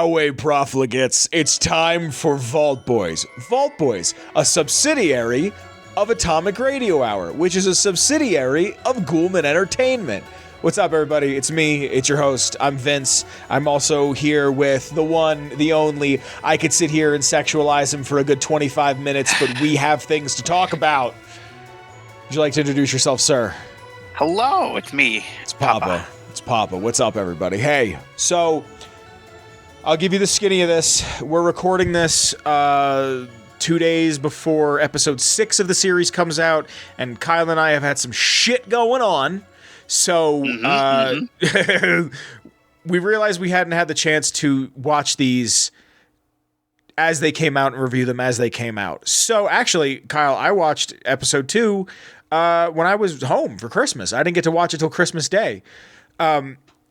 Galway profligates, it's time for Vault Boys. Vault Boys, a subsidiary of Atomic Radio Hour, which is a subsidiary of Ghoulman Entertainment. What's up, everybody? It's me. It's your host. I'm Vince. I'm also here with the one, the only. I could sit here and sexualize him for a good 25 minutes, but we have things to talk about. Would you like to introduce yourself, sir? Hello, it's me. It's Papa. It's Papa. What's up, everybody? Hey, so I'll give you the skinny of this. We're recording this 2 days before episode 6 of the series comes out, and Kyle and I have had some shit going on. So we realized we hadn't had the chance to watch these as they came out and review them as they came out. So actually, Kyle, I watched episode 2 when I was home for Christmas. I didn't get to watch it till Christmas Day.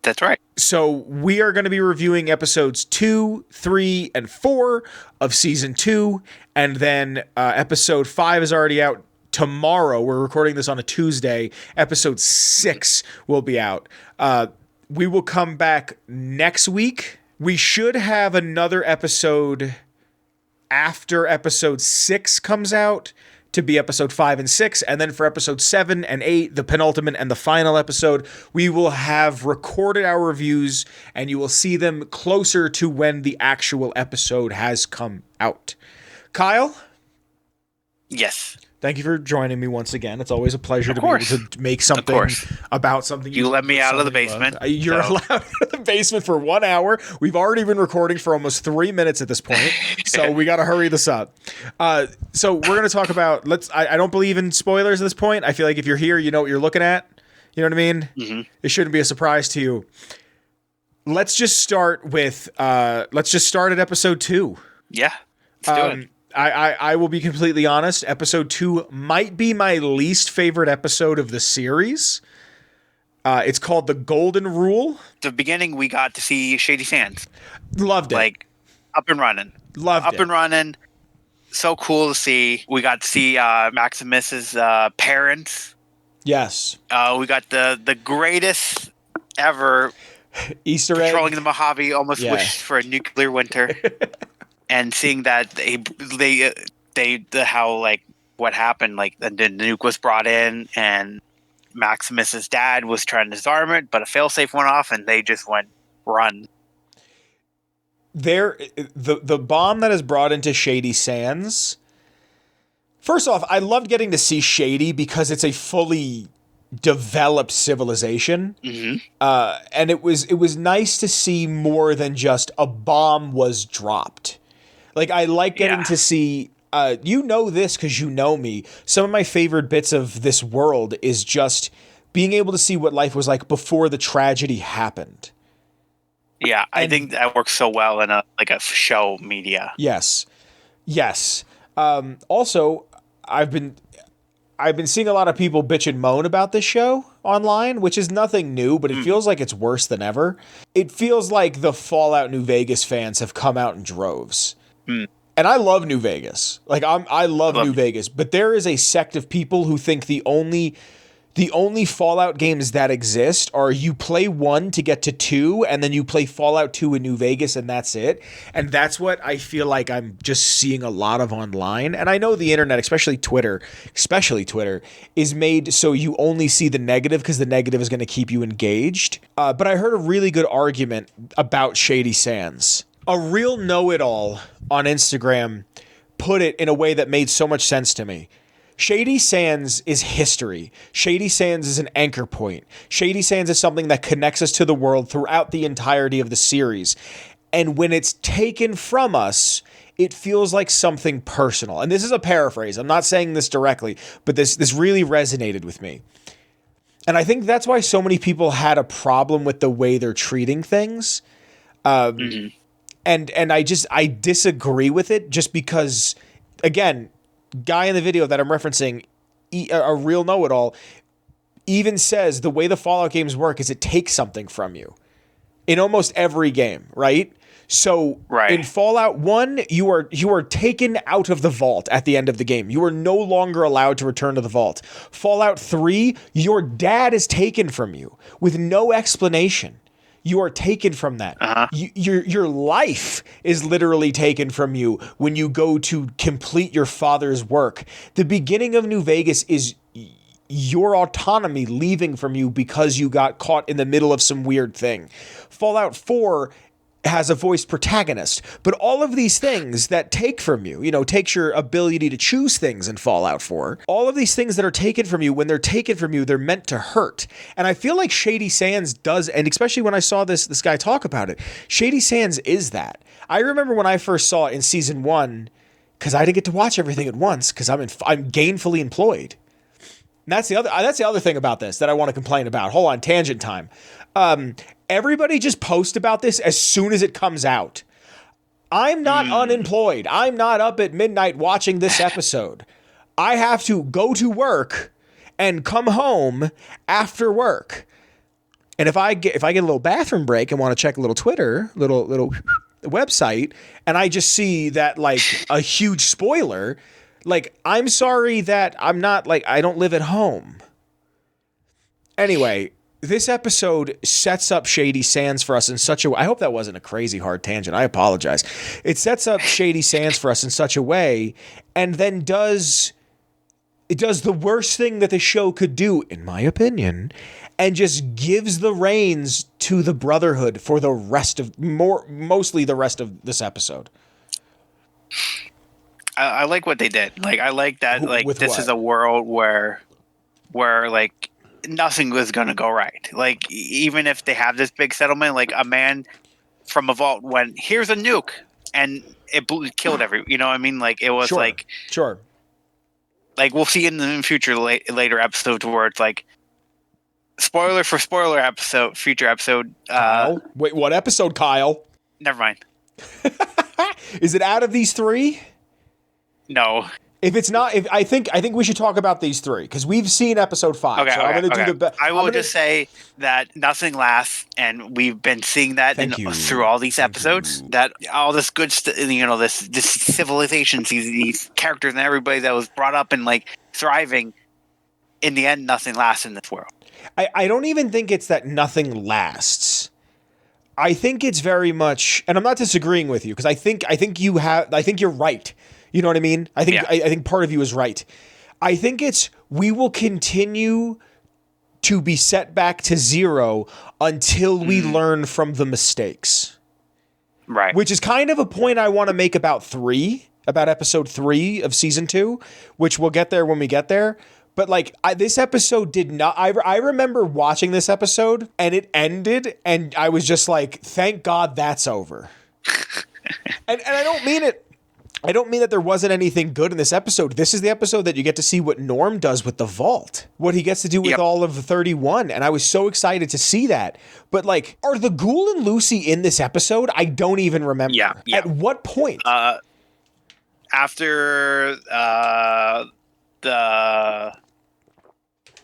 That's right. So we are going to be reviewing episodes 2, 3, and 4 of season 2. And then episode 5 is already out tomorrow. We're recording this on a Tuesday. Episode 6 will be out. We will come back next week. We should have another episode after episode 6 comes out to be episode 5 and 6. And then for episode 7 and 8, the penultimate and the final episode, we will have recorded our reviews and you will see them closer to when the actual episode has come out. Kyle? Yes. Thank you for joining me once again. It's always a pleasure to be able to make something about something. You let me out of the basement. You're allowed out of the basement for 1 hour. We've already been recording for almost 3 minutes at this point, so we got to hurry this up. So we're going to talk about, I don't believe in spoilers at this point. I feel like if you're here, you know what you're looking at. You know what I mean? Mm-hmm. It shouldn't be a surprise to you. Let's just start at episode 2. Yeah, let's do it. I will be completely honest. Episode 2 might be my least favorite episode of the series. It's called The Golden Rule. The beginning, we got to see Shady Sands. Loved it. Like, up and running. Loved it. And running. So cool to see. We got to see Maximus's parents. Yes. We got the greatest ever Easter egg. Patrolling the Mojave, almost wished for a nuclear winter. And seeing that what happened, like the nuke was brought in and Maximus's dad was trying to disarm it, but a failsafe went off and they just went run. The bomb that is brought into Shady Sands. First off, I loved getting to see Shady because it's a fully developed civilization. Mm-hmm. And it was nice to see more than just a bomb was dropped. Like, I like getting to see, you know this because you know me, some of my favorite bits of this world is just being able to see what life was like before the tragedy happened. Yeah, I think that works so well in a show media. Yes. Also, I've been seeing a lot of people bitch and moan about this show online, which is nothing new, but it feels like it's worse than ever. It feels like the Fallout New Vegas fans have come out in droves. And I love New Vegas. Like I love New Vegas, but there is a sect of people who think the only Fallout games that exist are you play 1 to get to 2, and then you play Fallout 2 in New Vegas, and that's it. And that's what I feel like I'm just seeing a lot of online. And I know the internet, especially Twitter, is made so you only see the negative because the negative is going to keep you engaged. But I heard a really good argument about Shady Sands. A real know-it-all on Instagram put it in a way that made so much sense to me. Shady Sands is history. Shady Sands is an anchor point. Shady Sands is something that connects us to the world throughout the entirety of the series. And when it's taken from us, it feels like something personal. And this is a paraphrase. I'm not saying this directly, but this really resonated with me. And I think that's why so many people had a problem with the way they're treating things. And I disagree with it just because, again, guy in the video that I'm referencing, a real know-it-all, even says the way the Fallout games work is it takes something from you in almost every game, right? So in Fallout 1, you are taken out of the vault at the end of the game. You are no longer allowed to return to the vault. Fallout 3, your dad is taken from you with no explanation. You are taken from that. Uh-huh. Your life is literally taken from you when you go to complete your father's work. The beginning of New Vegas is your autonomy leaving from you because you got caught in the middle of some weird thing. Fallout 4 has a voiced protagonist, but all of these things that take from you, takes your ability to choose things in Fallout 4. All of these things that are taken from you, when they're taken from you, they're meant to hurt. And I feel like Shady Sands does, and especially when I saw this guy talk about it, Shady Sands is that. I remember when I first saw it in season 1, because I didn't get to watch everything at once, because I'm gainfully employed. And that's the other thing about this that I want to complain about. Hold on, tangent time. Everybody just post about this as soon as it comes out. I'm not unemployed. I'm not up at midnight watching this episode. I have to go to work and come home after work. And if I get a little bathroom break and want to check a little Twitter, little website, and I just see that like a huge spoiler, like I'm sorry that I'm not like I don't live at home. Anyway, this episode sets up Shady Sands for us in such a way. I hope that wasn't a crazy hard tangent. I apologize. It sets up Shady Sands for us in such a way, and then does the worst thing that the show could do, in my opinion, and just gives the reins to the Brotherhood for the rest of mostly the rest of this episode. I like what they did. Like I like that. Like With this what? is a world where like nothing was going to go right. Like even if they have this big settlement, like a man from a vault went, here's a nuke, and it killed you know what I mean? Like it was Sure. Like we'll see in the future later episodes where it's like spoiler for future episode. Kyle? Wait, what episode, Kyle? Never mind. Is it out of these 3? No. If it's not, I think we should talk about these 3 because we've seen episode 5. Okay, so I'm going to do I will just say that nothing lasts, and we've been seeing that through all these episodes. That all this good stuff, this civilization, these characters, and everybody that was brought up and like thriving. In the end, nothing lasts in this world. I don't even think it's that nothing lasts. I think it's very much, and I'm not disagreeing with you because I think you're right. You know what I mean? I think part of you is right. I think it's we will continue to be set back to 0 until we learn from the mistakes. Right. Which is kind of a point I want to make about episode 3 of season 2, which we'll get there when we get there. But like this episode did not. I remember watching this episode and it ended, and I was just like, "Thank God that's over." and I don't mean it. I don't mean that there wasn't anything good in this episode. This is the episode that you get to see what Norm does with the vault, what he gets to do with all of the 31, and I was so excited to see that. But like, are the Ghoul and Lucy in this episode? I don't even remember. Yeah. At what point? After the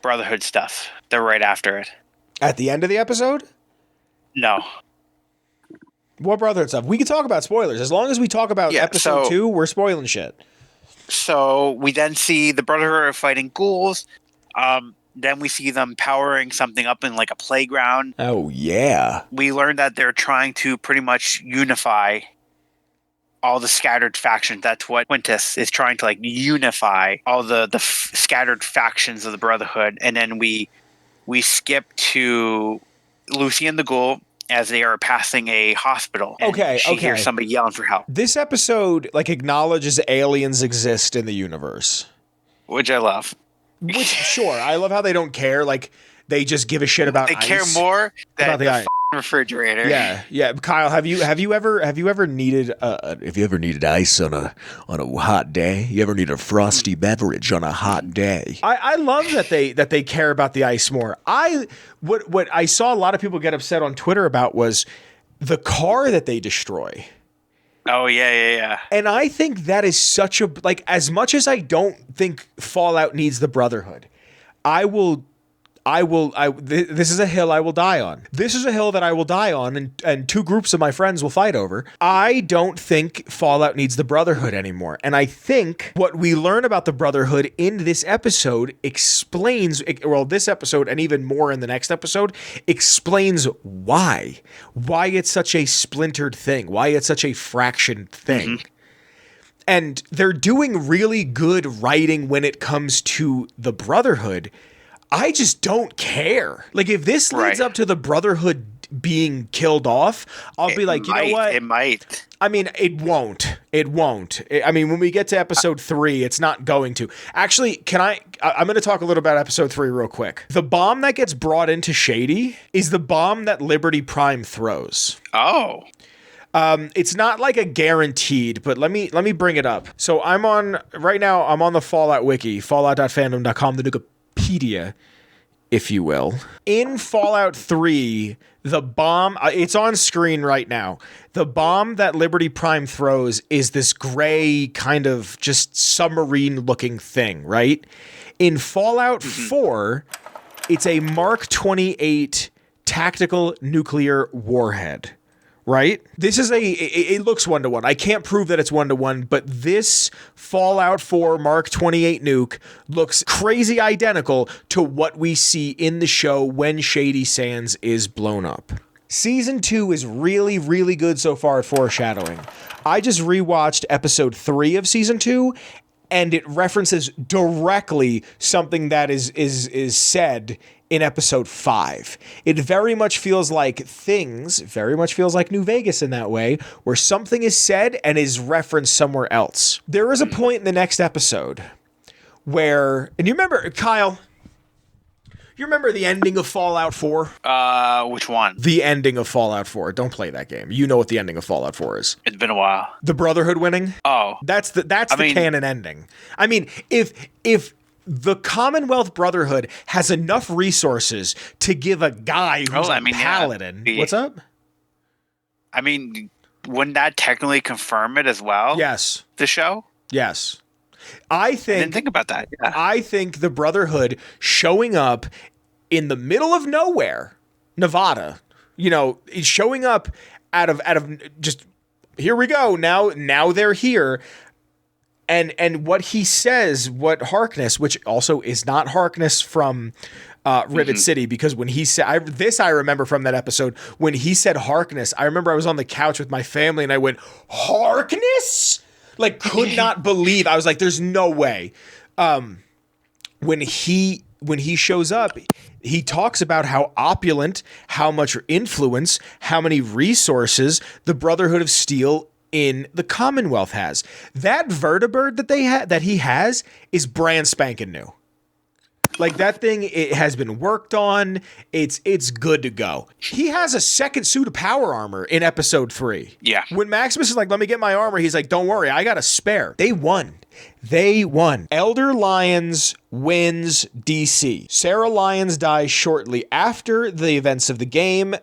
Brotherhood stuff. They're right after it. At the end of the episode? No. What Brotherhood stuff? We can talk about spoilers. As long as we talk about episode 2, we're spoiling shit. So we then see the Brotherhood fighting ghouls. Then we see them powering something up in like a playground. Oh, yeah. We learn that they're trying to pretty much unify all the scattered factions. That's what Quintus is trying to like unify all the scattered factions of the Brotherhood. And then we skip to Lucy and the Ghoul as they are passing a hospital. And she hears somebody yelling for help. This episode like acknowledges aliens exist in the universe, which I love. Which sure, I love how they don't care. Like they just give a shit about. They ice, care more than about the ice. Refrigerator. Yeah. Kyle, have you ever needed ice on a hot day? You ever need a frosty beverage on a hot day? I love that they care about the ice more. What I saw a lot of people get upset on Twitter about was the car that they destroy. Oh yeah. And I think that is such a as much as I don't think Fallout needs the Brotherhood, I will This is a hill I will die on. This is a hill that I will die on, and two groups of my friends will fight over. I don't think Fallout needs the Brotherhood anymore. And I think what we learn about the Brotherhood in this episode explains, well, this episode and even more in the next episode, explains why it's such a splintered thing, why it's such a fractured thing. And they're doing really good writing when it comes to the Brotherhood. I just don't care. Like, if this leads up to the Brotherhood being killed off, I'll be like, you know what? It might. I mean, it won't. I mean, when we get to episode 3, it's not going to. Actually, I'm going to talk a little about episode 3 real quick. The bomb that gets brought into Shady is the bomb that Liberty Prime throws. Oh. It's not like a guaranteed, but let me bring it up. So I'm on the Fallout wiki, fallout.fandom.com, the Wikipedia, if you will. In Fallout 3, the bomb, it's on screen right now. The bomb that Liberty Prime throws is this gray kind of just submarine looking thing, right? In Fallout 4, it's a Mark 28 tactical nuclear warhead. Right? This is it looks 1-to-1. I can't prove that it's 1-to-1, but this Fallout 4 Mark 28 nuke looks crazy identical to what we see in the show when Shady Sands is blown up. Season 2 is really, really good so far at foreshadowing. I just rewatched episode 3 of season 2, and it references directly something that is said in episode 5. It very much feels like New Vegas in that way, where something is said and is referenced somewhere else. There is a point in the next episode where, and you remember, Kyle, you remember the ending of Fallout 4? Which one? The ending of Fallout 4. Don't play that game. You know what the ending of Fallout 4 is. It's been a while. The Brotherhood winning? Oh. That's the canon ending. I mean, if the Commonwealth Brotherhood has enough resources to give a guy who's a paladin. Yeah. What's up? I mean, wouldn't that technically confirm it as well? Yes. The show? Yes. I didn't think about that. Yeah. I think the Brotherhood showing up in the middle of nowhere, Nevada, showing up out of just, here we go. Now they're here. And what he says, what Harkness, which also is not Harkness from Rivet City, because when he said, I remember from that episode, when he said Harkness, I remember I was on the couch with my family and I went, Harkness? Like, could not believe. I was like, there's no way. When he shows up, he talks about how opulent, how much influence, how many resources the Brotherhood of Steel in the Commonwealth has. That vertibird that he has is brand spanking new. Like, that thing, it has been worked on. It's good to go. He has a second suit of power armor in episode 3. Yeah. When Maximus is like, let me get my armor, he's like, don't worry, I got a spare. They won. Elder Lyons wins DC. Sarah Lyons dies shortly after the events of the game.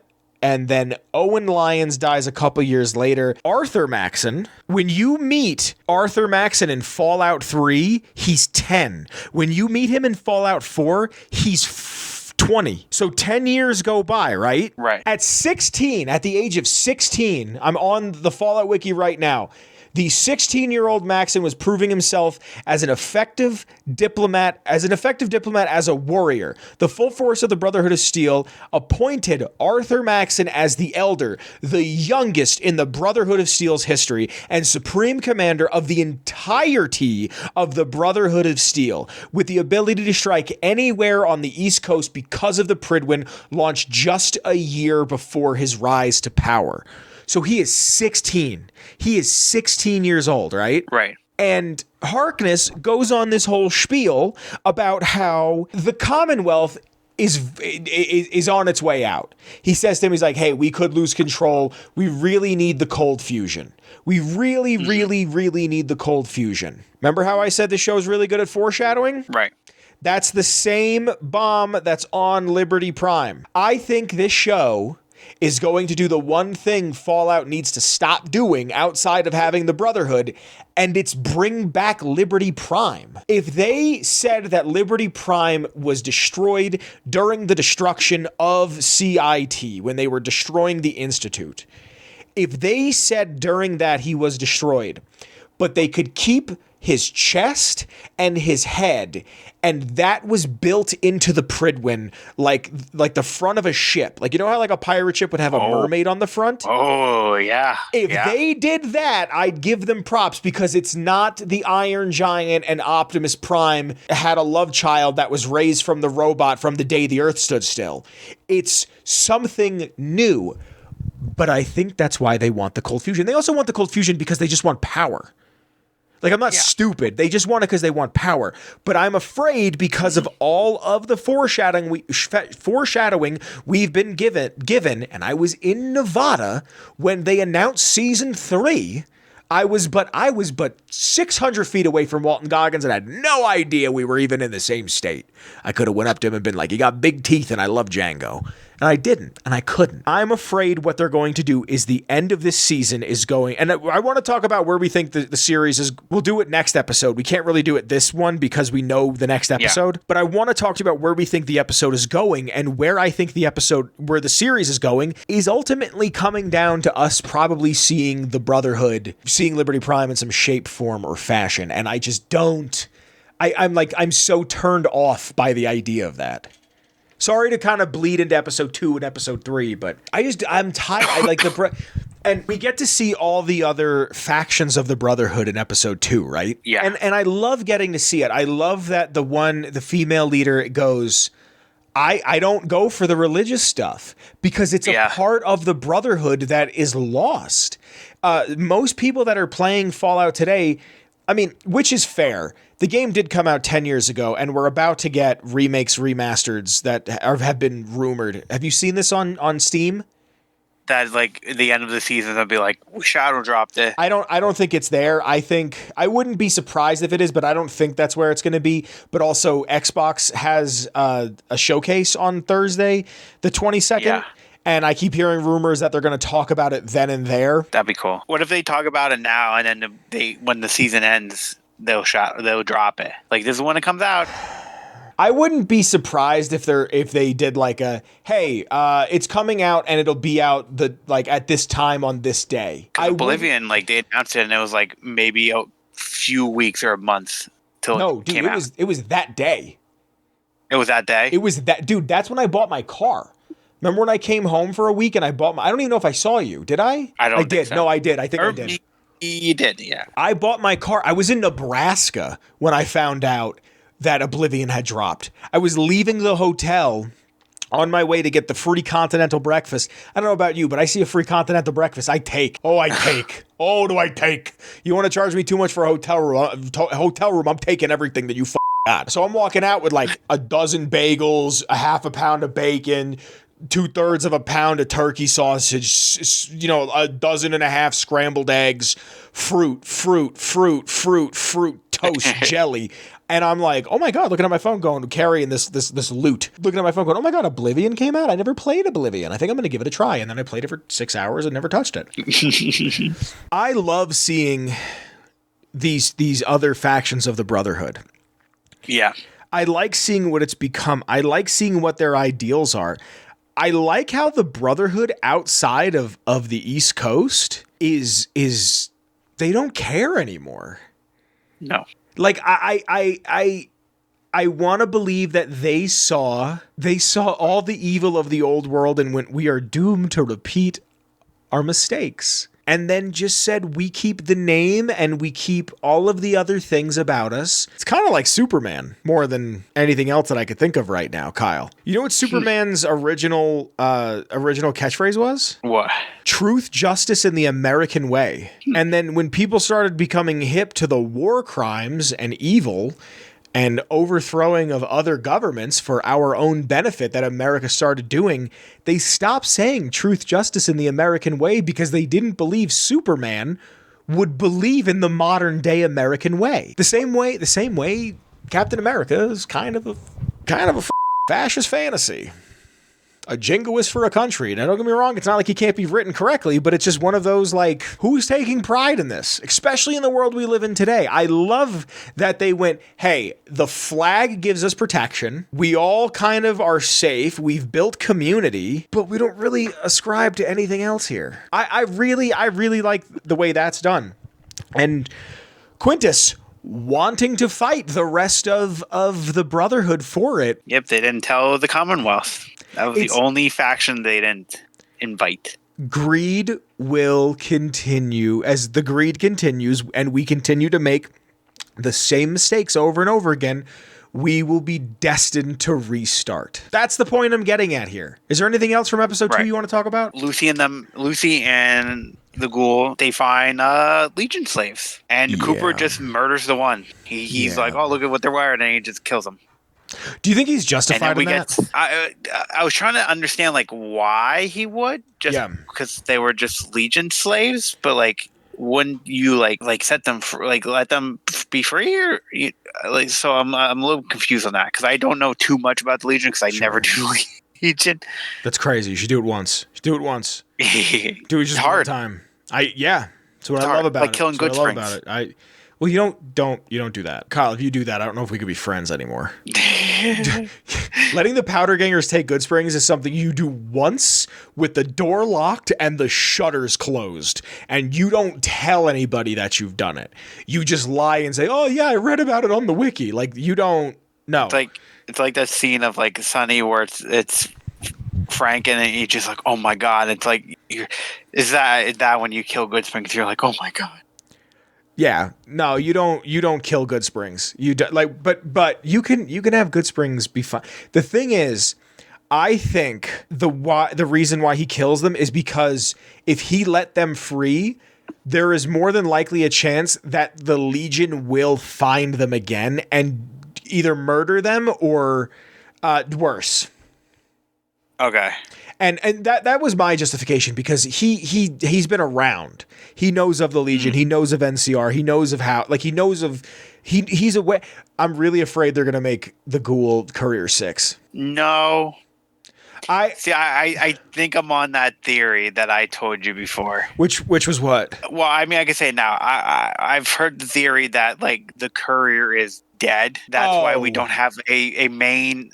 And then Owen Lyons dies a couple years later. Arthur Maxon, when you meet Arthur Maxon in Fallout 3, he's 10. When you meet him in Fallout 4, he's 20. So 10 years go by, right? Right. At the age of 16, I'm on the Fallout Wiki right now. The 16-year-old Maxon was proving himself as an effective diplomat, as a warrior. The full force of the Brotherhood of Steel appointed Arthur Maxon as the Elder, the youngest in the Brotherhood of Steel's history, and supreme commander of the entirety of the Brotherhood of Steel, with the ability to strike anywhere on the East Coast because of the Prydwen launched just a year before his rise to power. So he is 16. He is 16 years old, right? Right. And Harkness goes on this whole spiel about how the Commonwealth is on its way out. He says to him, he's like, hey, we could lose control. We really need the cold fusion. We really, really, really need the cold fusion. Remember how I said the show's really good at foreshadowing? Right. That's the same bomb that's on Liberty Prime. I think this show is going to do the one thing Fallout needs to stop doing outside of having the Brotherhood, and it's bring back Liberty Prime. If they said that Liberty Prime was destroyed during the destruction of CIT, when they were destroying the Institute, if they said during that he was destroyed, but they could keep his chest and his head, and that was built into the Pridwin like the front of a ship. Like, you know how like a pirate ship would have a mermaid on the front? Oh, yeah. If they did that, I'd give them props, because it's not the Iron Giant and Optimus Prime had a love child that was raised from the robot from the day the Earth stood still. It's something new. But I think that's why they want the Cold Fusion. They also want the Cold Fusion because they just want power. Like, I'm not stupid. They just want it because they want power. But I'm afraid, because of all of the foreshadowing we've been given, and I was in Nevada when they announced season 3. I was but 600 feet away from Walton Goggins and had no idea we were even in the same state. I could have went up to him and been like, "You got big teeth and I love Django." And I didn't, and I couldn't. I'm afraid what they're going to do is the end of this season is going, and I want to talk about where we think the series is. We'll do it next episode. We can't really do it this one because we know the next episode, but I want to talk to you about where we think the episode is going, and where I think where the series is going is ultimately coming down to us probably seeing the Brotherhood, seeing Liberty Prime in some shape, form, or fashion, and I just don't. I'm so turned off by the idea of that. Sorry to kind of bleed into episode 2 and episode 3, but I'm tired. I like and we get to see all the other factions of the Brotherhood in episode 2, right? Yeah. And I love getting to see it. I love that the female leader goes, I don't go for the religious stuff, because it's a part of the Brotherhood that is lost. Most people that are playing Fallout today, I mean, which is fair. The game did come out 10 years ago, and we're about to get remakes, remasters that have been rumored. Have you seen this on Steam? That, like, at the end of the season, they'll be like, shadow dropped it. I don't think it's there. I wouldn't be surprised if it is, but I don't think that's where it's going to be. But also, Xbox has a showcase on Thursday, the 22nd. Yeah. And I keep hearing rumors that they're going to talk about it then and there. That'd be cool. What if they talk about it now, and then when the season ends, they'll drop it? Like, this is when it comes out. I wouldn't be surprised if they did like hey, it's coming out and it'll be out at this time on this day. Oblivion, they announced it and it was like maybe a few weeks or a month till it came out. It was that day. It was that day? It was that, dude, that's when I bought my car. Remember when I came home for a week and I bought I don't even know if I saw you. Did I? I did. So. No, I did. I think I did. You did, yeah. I bought my car. I was in Nebraska when I found out that Oblivion had dropped. I was leaving the hotel on my way to get the free continental breakfast. I don't know about you, but I see a free continental breakfast, I take. Oh, I take. Oh, do I take? You want to charge me too much for a hotel room? I'm taking everything that you got. So I'm walking out with like a dozen bagels, a half a pound of bacon, 2/3 of a pound of turkey sausage, a dozen and a half scrambled eggs, fruit, toast, jelly. And I'm like, oh my God, looking at my phone going, carrying this loot. Looking at my phone going, oh my God, Oblivion came out? I never played Oblivion. I think I'm going to give it a try. And then I played it for 6 hours and never touched it. I love seeing these other factions of the Brotherhood. Yeah. I like seeing what it's become. I like seeing what their ideals are. I like how the Brotherhood outside of the East Coast is they don't care anymore. No. Like I want to believe that they saw all the evil of the old world and went, we are doomed to repeat our mistakes. And then just said, we keep the name and we keep all of the other things about us. It's kind of like Superman more than anything else that I could think of right now, Kyle. You know what Superman's original catchphrase was? What? Truth, justice, and the American way. And then when people started becoming hip to the war crimes and evil and overthrowing of other governments for our own benefit that America started doing, they stopped saying truth, justice, and the American way because they didn't believe Superman would believe in the modern day American way. The same way Captain America is kind of a fascist fantasy. a jingoist for a country. Now, don't get me wrong, it's not like he can't be written correctly, but it's just one of those, like, who's taking pride in this? Especially in the world we live in today. I love that they went, hey, the flag gives us protection. We all kind of are safe. We've built community, but we don't really ascribe to anything else here. I really like the way that's done. And Quintus wanting to fight the rest of the Brotherhood for it. Yep, they didn't tell the Commonwealth. That was the only faction they didn't invite. Greed will continue as the greed continues, and we continue to make the same mistakes over and over again. We will be destined to restart. That's the point I'm getting at here. Is there anything else from episode 2 you want to talk about? Lucy and the ghoul, they find Legion slaves, and Cooper just murders the one. He's like, oh, look at what they're wearing, and he just kills them. Do you think he's justified in that? I was trying to understand like why he would, just because they were just Legion slaves, but like, wouldn't you like set them let them be free, or so I'm a little confused on that because I don't know too much about the Legion because I never do Legion. That's crazy. You should do it once. Do it just one time. That's what I love about it. Like killing good springs. Well, you don't do that, Kyle. If you do that, I don't know if we could be friends anymore. Letting the powder gangers take good springs is something you do once with the door locked and the shutters closed, and you don't tell anybody that you've done it. You just lie and say, "Oh yeah, I read about it on the wiki." Like you don't know. It's like that scene of like Sunny where it's Frank and he's just like, "Oh my god!" It's like, is that when you kill good springs? You're like, "Oh my god." Yeah, no, you don't kill good springs. You do, but you can have good springs be fine. The thing is, I think the reason why he kills them is because if he let them free, there is more than likely a chance that the Legion will find them again and either murder them or worse. Okay. And that was my justification because he's been around. He knows of the Legion. He knows of NCR. He knows of how, like, he knows of, he's aware. I'm really afraid they're going to make the Ghoul Courier 6. No. I think I'm on that theory that I told you before. Which was what? Well, I mean, I can say it now. I've heard the theory that, like, the Courier is dead. That's why we don't have a main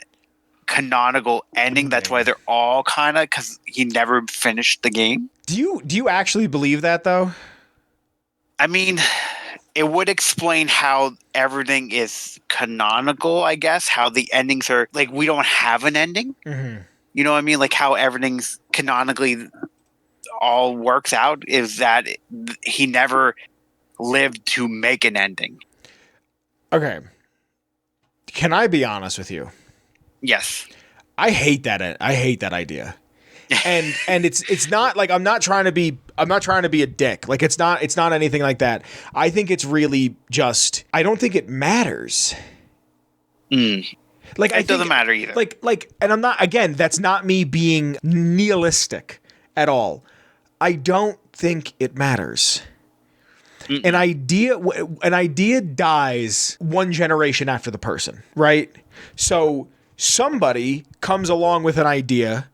canonical ending. That's why they're all kind of, because he never finished the game. Do you actually believe that though? I mean, it would explain how everything is canonical, I guess. How the endings are, like, we don't have an ending. Mm-hmm. You know what I mean? Like how everything's canonically all works out is that he never lived to make an ending. Okay. Can I be honest with you? Yes. I hate that idea. And it's not like I'm not trying to be a dick. Like it's not anything like that. I think it's really just I don't think it matters. Like it doesn't matter either. Like and I'm not, again, that's not me being nihilistic at all. I don't think it matters. An idea dies one generation after the person, right? So somebody comes along with an idea,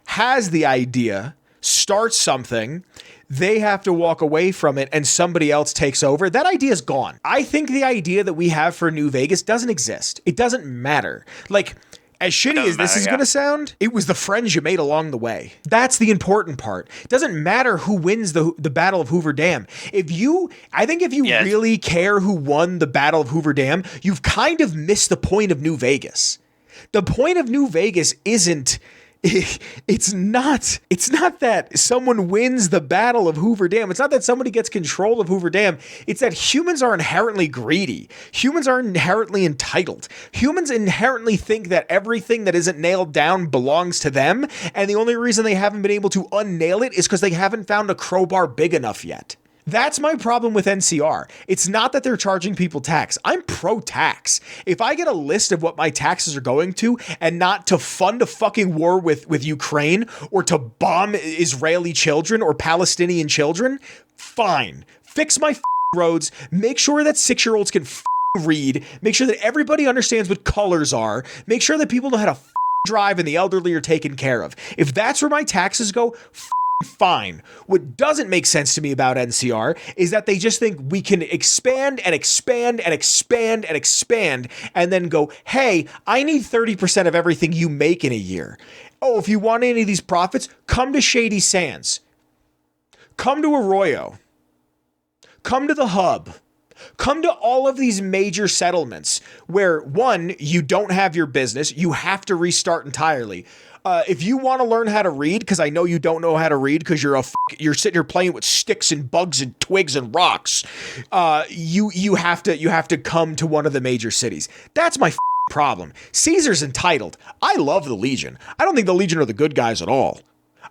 has the idea, starts something, they have to walk away from it and somebody else takes over. That idea is gone. I think the idea that we have for New Vegas doesn't exist. It doesn't matter. Like, as shitty as this is going to sound, it was the friends you made along the way. That's the important part. It doesn't matter who wins the Battle of Hoover Dam. I think if you really care who won the Battle of Hoover Dam, you've kind of missed the point of New Vegas. The point of New Vegas isn't... It's not that someone wins the Battle of Hoover Dam. It's not that somebody gets control of Hoover Dam. It's that humans are inherently greedy. Humans are inherently entitled. Humans inherently think that everything that isn't nailed down belongs to them. And the only reason they haven't been able to unnail it is because they haven't found a crowbar big enough yet. That's my problem with NCR. It's not that they're charging people tax. I'm pro-tax. If I get a list of what my taxes are going to and not to fund a fucking war with Ukraine or to bomb Israeli children or Palestinian children, fine. Fix my roads. Make sure that 6-year-olds can read. Make sure that everybody understands what colors are. Make sure that people know how to drive and the elderly are taken care of. If that's where my taxes go, fine. What doesn't make sense to me about NCR is that they just think we can expand and expand and expand and expand and then go, hey, I need 30% of everything you make in a year. Oh, if you want any of these profits, come to Shady Sands. Come to Arroyo. Come to the Hub. Come to all of these major settlements where, one, you don't have your business. You have to restart entirely. If you want to learn how to read, because I know you don't know how to read because you're sitting here playing with sticks and bugs and twigs and rocks, you have to come to one of the major cities. That's my problem. Caesar's entitled. I love the Legion. I don't think the Legion are the good guys at all.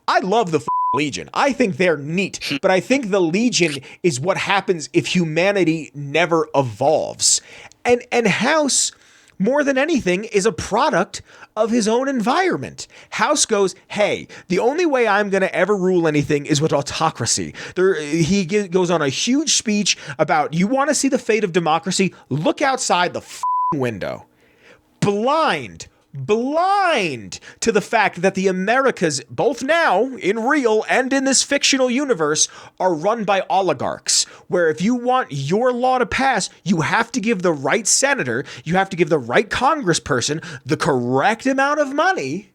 I love the Legion. I think they're neat, but I think the Legion is what happens if humanity never evolves. And House, more than anything, is a product of his own environment. House goes, hey, the only way I'm going to ever rule anything is with autocracy. He goes on a huge speech about, you want to see the fate of democracy? Look outside the window. Blind to the fact that the Americas, both now in real and in this fictional universe, are run by oligarchs, where if you want your law to pass, you have to give the right senator, you have to give the right congressperson the correct amount of money,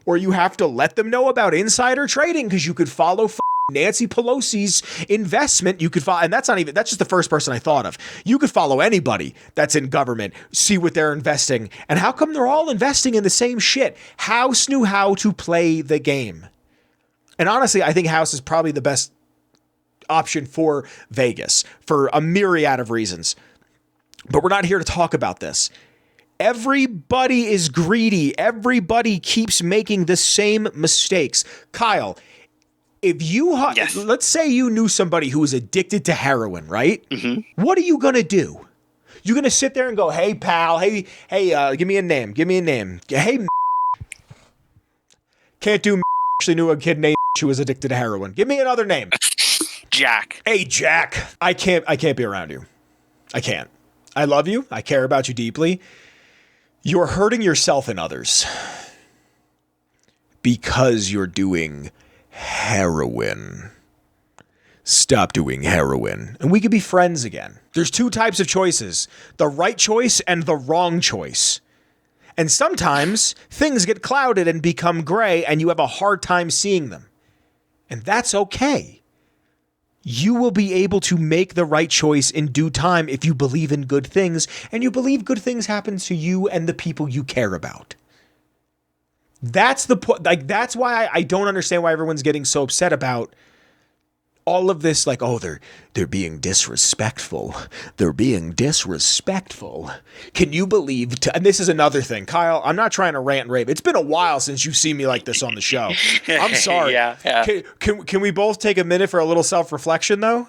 or you have to let them know about insider trading because you could follow Nancy Pelosi's investment. You could follow, and that's just the first person I thought of. You could follow anybody that's in government, see what they're investing, and how come they're all investing in the same shit? House knew how to play the game. And honestly, I think House is probably the best option for Vegas for a myriad of reasons. But we're not here to talk about this. Everybody is greedy. Everybody keeps making the same mistakes. Kyle, if you, yes. Let's say you knew somebody who was addicted to heroin, right? Mm-hmm. What are you going to do? You're going to sit there and go, hey, pal, hey, give me a name. Hey, can't do actually knew a kid named who was addicted to heroin. Give me another name. Jack. Hey, Jack. I can't be around you. I can't. I love you. I care about you deeply. You're hurting yourself and others because you're doing heroin. Stop doing heroin. And we could be friends again. There's two types of choices, the right choice and the wrong choice. And sometimes things get clouded and become gray and you have a hard time seeing them. And that's okay. You will be able to make the right choice in due time if you believe in good things and you believe good things happen to you and the people you care about. That's the point. Like, that's why I don't understand why everyone's getting so upset about all of this. Like, oh, they're being disrespectful. They're being disrespectful. Can you believe? And this is another thing, Kyle. I'm not trying to rant and rave. It's been a while since you've seen me like this on the show. I'm sorry. Yeah. Can we both take a minute for a little self-reflection though?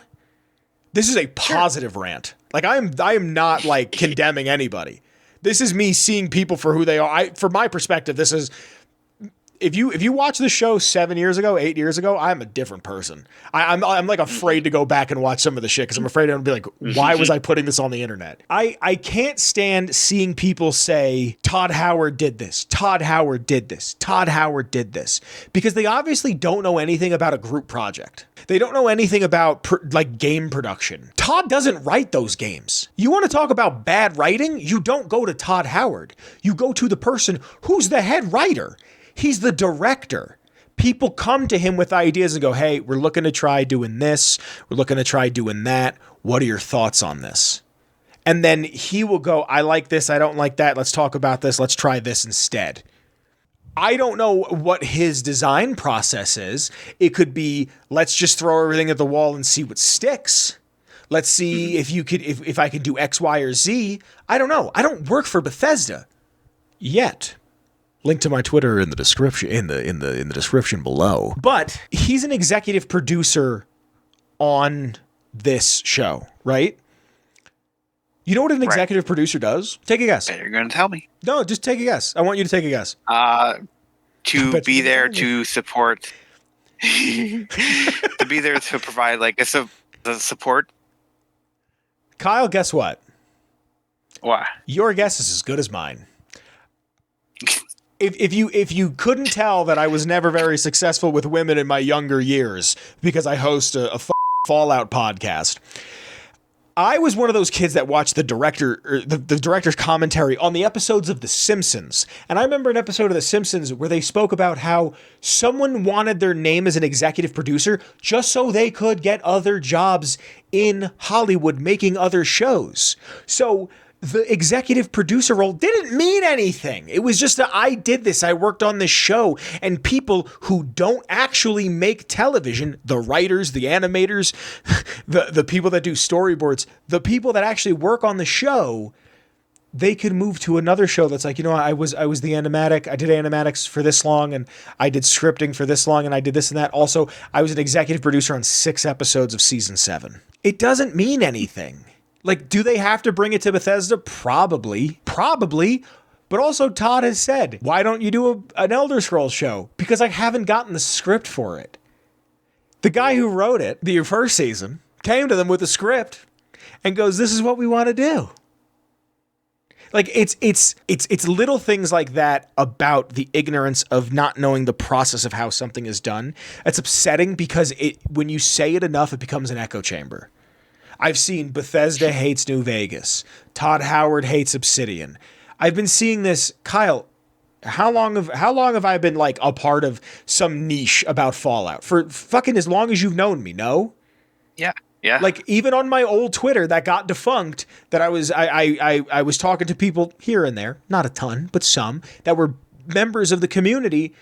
This is a positive rant. Like, I am not like condemning anybody. This is me seeing people for who they are. From my perspective, this is. If you watch the show 7 years ago, 8 years ago, I'm a different person. I'm like afraid to go back and watch some of the shit because I'm afraid I'm gonna be like, why was I putting this on the internet? I can't stand seeing people say Todd Howard did this, Todd Howard did this, Todd Howard did this, because they obviously don't know anything about a group project. They don't know anything about like game production. Todd doesn't write those games. You want to talk about bad writing? You don't go to Todd Howard. You go to the person who's the head writer. He's the director. People come to him with ideas and go, hey, we're looking to try doing this. We're looking to try doing that. What are your thoughts on this? And then he will go, I like this. I don't like that. Let's talk about this. Let's try this instead. I don't know what his design process is. It could be, let's just throw everything at the wall and see what sticks. Let's see if I can do X, Y, or Z. I don't know. I don't work for Bethesda yet. Link to my Twitter in the description in the description below. But he's an executive producer on this show, right? You know what an executive producer does? Take a guess. You're going to tell me. No, just take a guess. I want you to take a guess. To be there to support. To be there to provide like the support. Kyle, guess what? What? Your guess is as good as mine. if you couldn't tell that I was never very successful with women in my younger years because I host a Fallout podcast, I was one of those kids that watched the director's commentary on the episodes of The Simpsons. And I remember an episode of The Simpsons where they spoke about how someone wanted their name as an executive producer just so they could get other jobs in Hollywood making other shows. So the executive producer role didn't mean anything. It was just that I did this. I worked on this show, and people who don't actually make television, the writers, the animators, the people that do storyboards, the people that actually work on the show, they could move to another show that's like, I was the animatic. I did animatics for this long, and I did scripting for this long, and I did this and that. Also, I was an executive producer on 6 episodes of season 7. It doesn't mean anything. Like, do they have to bring it to Bethesda? Probably. But also Todd has said, why don't you do an Elder Scrolls show? Because I haven't gotten the script for it. The guy who wrote it, the first season, came to them with a script and goes, this is what we want to do. Like, it's little things like that about the ignorance of not knowing the process of how something is done. It's upsetting because when you say it enough, it becomes an echo chamber. I've seen Bethesda hates New Vegas. Todd Howard hates Obsidian. I've been seeing this. Kyle, how long have I been like a part of some niche about Fallout? For fucking as long as you've known me, no? Yeah. Like even on my old Twitter that got defunct, that I was talking to people here and there, not a ton, but some that were members of the community.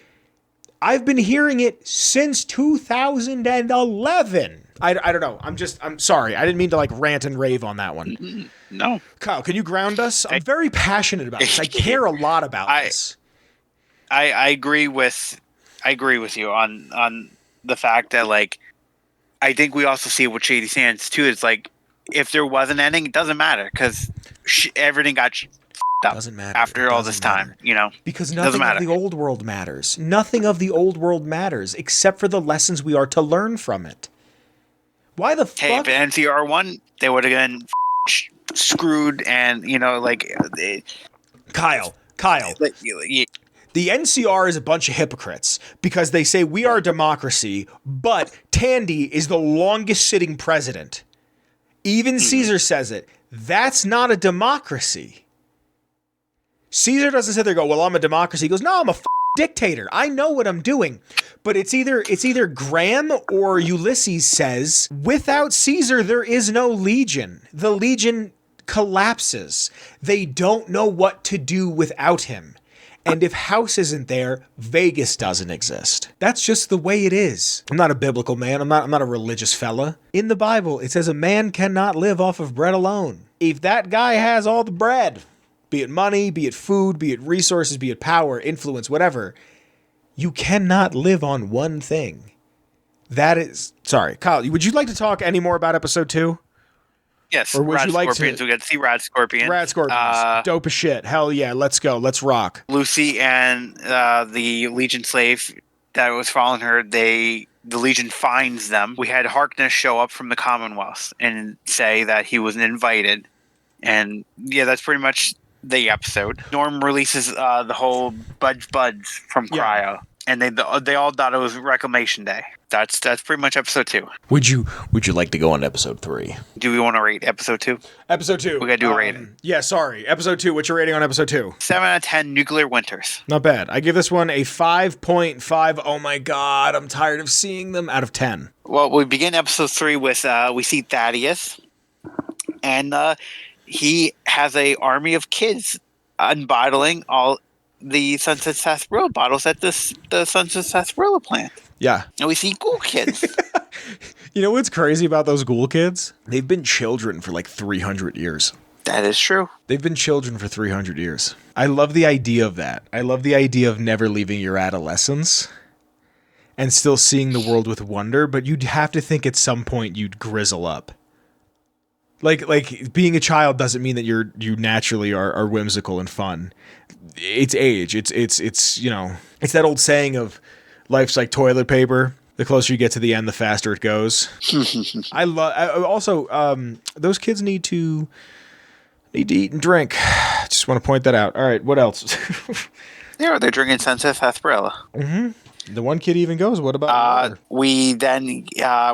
I've been hearing it since 2011. I don't know. I'm sorry. I didn't mean to like rant and rave on that one. No. Kyle, can you ground us? I'm very passionate about this. I care a lot about this. I agree with you on the fact that like I think we also see it with Shady Sands too. It's like if there was an ending, it doesn't matter because everything got up doesn't matter after all this time, because nothing of the old world matters. Nothing of the old world matters except for the lessons we are to learn from it. Why the fuck? Hey, if NCR won, they would have been screwed, and Kyle. The NCR is a bunch of hypocrites because they say we are a democracy, but Tandy is the longest sitting president. Even Caesar says it. That's not a democracy. Caesar doesn't sit there and go, well, I'm a democracy. He goes, no, I'm a dictator. I know what I'm doing. But it's either Graham or Ulysses says, without Caesar, there is no legion. The legion collapses. They don't know what to do without him. And if House isn't there, Vegas doesn't exist. That's just the way it is. I'm not a biblical man. I'm not a religious fella. In the Bible, it says a man cannot live off of bread alone. If that guy has all the bread, be it money, be it food, be it resources, be it power, influence, whatever, you cannot live on one thing. That is... Sorry, Kyle, would you like to talk any more about episode 2? Yes, or would Rad you like Scorpions. We got to see Rad Scorpions. Rad Scorpions. Dope as shit. Hell yeah, let's go. Let's rock. Lucy and the Legion slave that was following her, the Legion finds them. We had Harkness show up from the Commonwealth and say that he wasn't invited. And yeah, that's pretty much the episode. Norm releases the whole Buds from Cryo, and they all thought it was Reclamation Day. That's pretty much episode 2. Would you like to go on to episode 3? Do we want to rate episode 2? Episode 2. We gotta do a rating. Yeah, sorry. Episode 2. What's your rating on episode 2? 7 out of 10. Nuclear Winters. Not bad. I give this one a 5.5. Oh my god, I'm tired of seeing them. Out of 10. Well, we begin episode 3 with we see Thaddeus, and he has a army of kids unbottling all the Sunset Sarsaparilla bottles at the Sunset Sarsaparilla plant. Yeah. And we see ghoul kids. You know what's crazy about those ghoul kids? They've been children for like 300 years. That is true. They've been children for 300 years. I love the idea of that. I love the idea of never leaving your adolescence and still seeing the world with wonder, but you'd have to think at some point you'd grizzle up. Like being a child doesn't mean that you naturally are whimsical and fun. It's age. It's it's that old saying of life's like toilet paper. The closer you get to the end, the faster it goes. Those kids need to eat and drink. Just want to point that out. All right, what else? Yeah, they're drinking Sunset Sarsaparilla. The one kid even goes, what about water? We then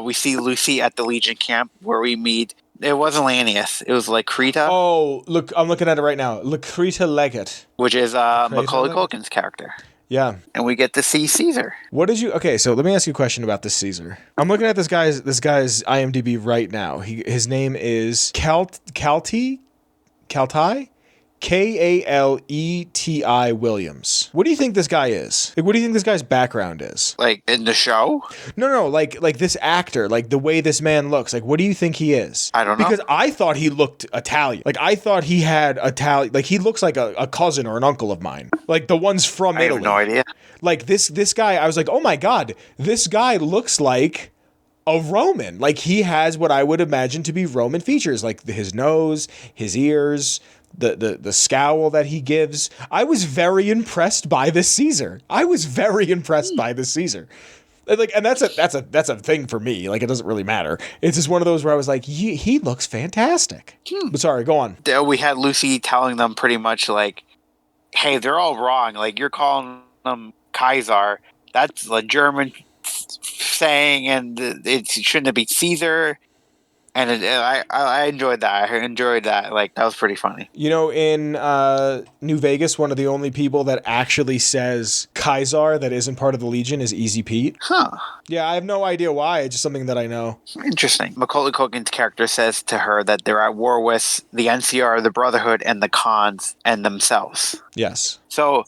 we see Lucy at the Legion camp where we meet. It wasn't Lanius. It was Lakrita. Oh, look, I'm looking at it right now. Lakrita Leggett. Which is Macaulay Culkin's character. Yeah. And we get to see Caesar. What did you... Okay, so let me ask you a question about this Caesar. I'm looking at this guy's IMDb right now. His name is Kalti? Kaleti Williams. What do you think this guy is? What do you think this guy's background is? In the show? No, like this actor, the way this man looks. What do you think he is? I don't know. Because I thought he looked Italian. I thought he had Italian. He looks like a cousin or an uncle of mine. The ones from Italy. I have no idea. This guy, I was like, oh my God, this guy looks like a Roman. He has what I would imagine to be Roman features, his nose, his ears, the scowl that he gives. I was very impressed by this Caesar. And that's a thing for me. It doesn't really matter. It's just one of those where I was like, he looks fantastic. But sorry, go on. We had Lucy telling them pretty much hey, they're all wrong. You're calling them Kaiser. That's a German saying, and it shouldn't be Caesar. And I enjoyed that. That was pretty funny. In New Vegas, one of the only people that actually says Kaiser that isn't part of the Legion is Easy Pete. Huh. Yeah, I have no idea why. It's just something that I know. Interesting. Macaulay Culkin's character says to her that they're at war with the NCR, the Brotherhood, and the Khans and themselves. Yes. So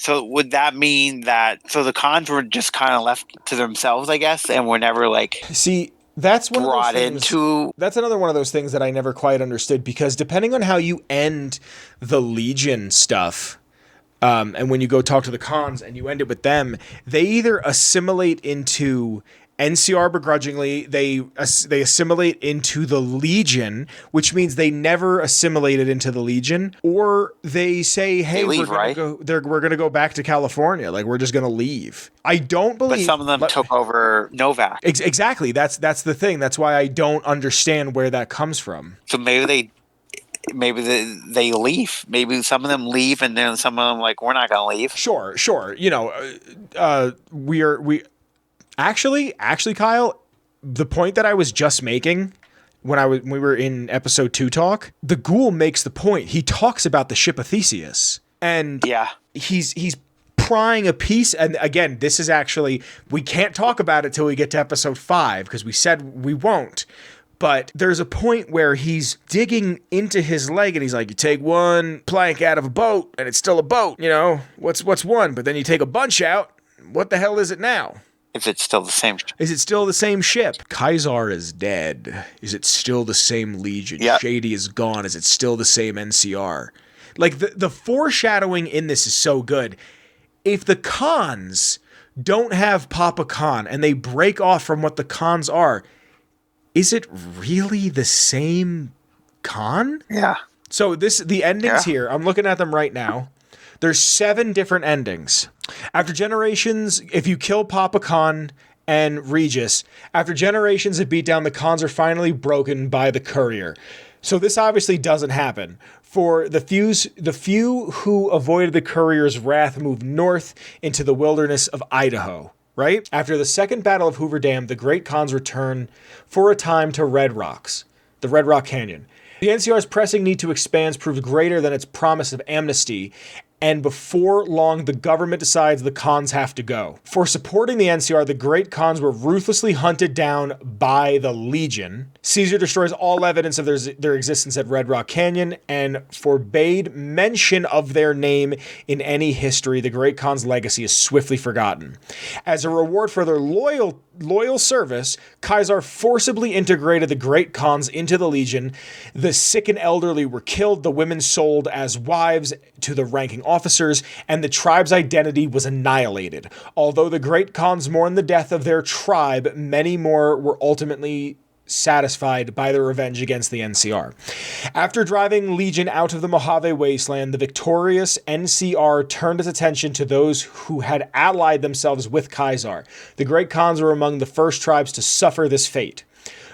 would that mean that... So the Khans were just kind of left to themselves, I guess, and were never See... That's one brought of those things, into. That's another one of those things that I never quite understood, because depending on how you end the Legion stuff, and when you go talk to the Khans and you end it with them, they either assimilate into NCR begrudgingly, they assimilate into the Legion, which means they never assimilated into the Legion, or they say, "Hey, we're gonna go back to California. We're just gonna leave." I don't believe. But some of them took over Novak. Exactly. That's the thing. That's why I don't understand where that comes from. So maybe they leave. Maybe some of them leave, and then some of them we're not gonna leave. Sure. Actually, Kyle, the point that I was just making when we were in episode 2 talk, the Ghoul makes the point. He talks about the ship of Theseus, and he's prying a piece. And again, this is actually, we can't talk about it till we get to episode 5 because we said we won't. But there's a point where he's digging into his leg and he's like, you take one plank out of a boat and it's still a boat. What's one? But then you take a bunch out. What the hell is it now? Is it still the same? Is it still the same ship? Kaiser is dead. Is it still the same Legion? Yep. Shady is gone. Is it still the same NCR? The foreshadowing in this is so good. If the Khans don't have Papa Khan and they break off from what the Khans are, is it really the same Khan? Yeah. So the endings here, I'm looking at them right now. There's 7 different endings. After generations, if you kill Papa Khan and Regis, after generations of beatdown, the Khans are finally broken by the courier. So this obviously doesn't happen. For the few who avoided the courier's wrath moved north into the wilderness of Idaho, right? After the Second Battle of Hoover Dam, the Great Khans return for a time to Red Rocks, the Red Rock Canyon. The NCR's pressing need to expand proved greater than its promise of amnesty, and before long, the government decides the Khans have to go. For supporting the NCR, the Great Khans were ruthlessly hunted down by the Legion. Caesar destroys all evidence of their existence at Red Rock Canyon and forbade mention of their name in any history. The Great Khans' legacy is swiftly forgotten. As a reward for their loyal service, Kaiser forcibly integrated the Great Khans into the Legion. The sick and elderly were killed, the women sold as wives to the ranking officers, and the tribe's identity was annihilated. Although the Great Khans mourned the death of their tribe, many more were ultimately satisfied by their revenge against the NCR. After driving Legion out of the Mojave Wasteland, the victorious NCR turned its attention to those who had allied themselves with Kaiser. The Great Khans were among the first tribes to suffer this fate.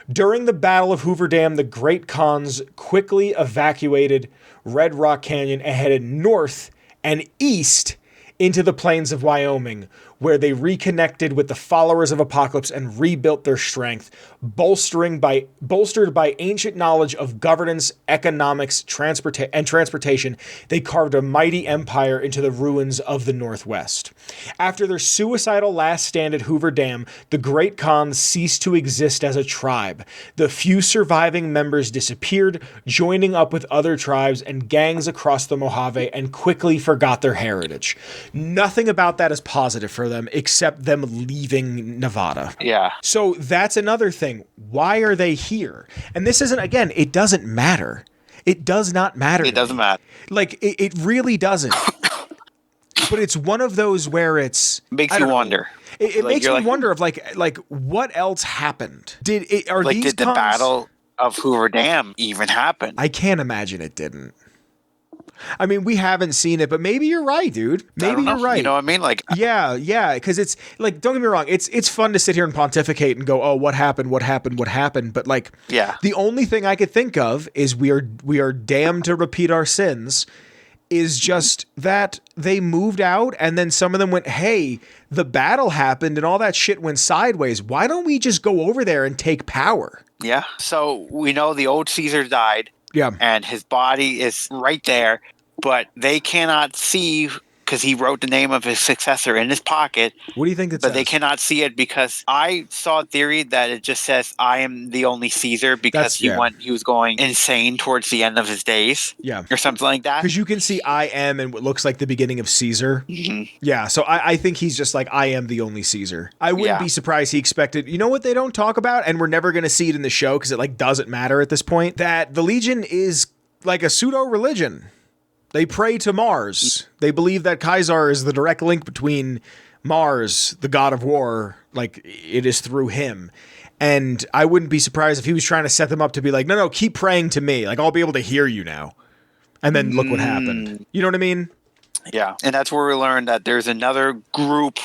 During the Battle of Hoover Dam, the Great Khans quickly evacuated Red Rock Canyon and headed north and east into the plains of Wyoming, where they reconnected with the followers of Apocalypse and rebuilt their strength, bolstered by ancient knowledge of governance, economics, transportation. They carved a mighty empire into the ruins of the Northwest. After their suicidal last stand at Hoover Dam, the Great Khans ceased to exist as a tribe. The few surviving members disappeared, joining up with other tribes and gangs across the Mojave, and quickly forgot their heritage. Nothing about that is positive for them except them leaving Nevada. Yeah. So that's another thing. Why are they here? And this isn't, again, it doesn't matter. It does not matter. It doesn't matter. Like, it really doesn't. But it's one of those where it's... Makes you wonder. It makes me wonder of, like, what else happened? Did the Battle of Hoover Dam even happen? I can't imagine it didn't. I mean, we haven't seen it, but maybe you're right, dude. Maybe you're right. You know what I mean? Like, yeah, because it's like, don't get me wrong, it's fun to sit here and pontificate and go, oh, what happened? But like, yeah, the only thing I could think of is we are damned to repeat our sins. Is just that they moved out and then some of them went, hey, the battle happened and all that shit went sideways. Why don't we just go over there and take power? Yeah. So we know the old Caesar died. Yeah. And his body is right there, but they cannot see because he wrote the name of his successor in his pocket. What do you think it says? But they cannot see it because I saw a theory that it just says, I am the only Caesar because he was going insane towards the end of his days. Yeah. Or something like that. Because you can see I am and what looks like the beginning of Caesar. Mm-hmm. Yeah. So I think he's just like, I am the only Caesar. I wouldn't be surprised he expected, you know what they don't talk about? And we're never going to see it in the show because it like doesn't matter at this point, that the Legion is like a pseudo religion. They pray to Mars. They believe that Caesar is the direct link between Mars, the god of war, like it is through him. And I wouldn't be surprised if he was trying to set them up to be like, no, keep praying to me. Like, I'll be able to hear you now. And then look what happened. You know what I mean? Yeah. And that's where we learned that there's another group.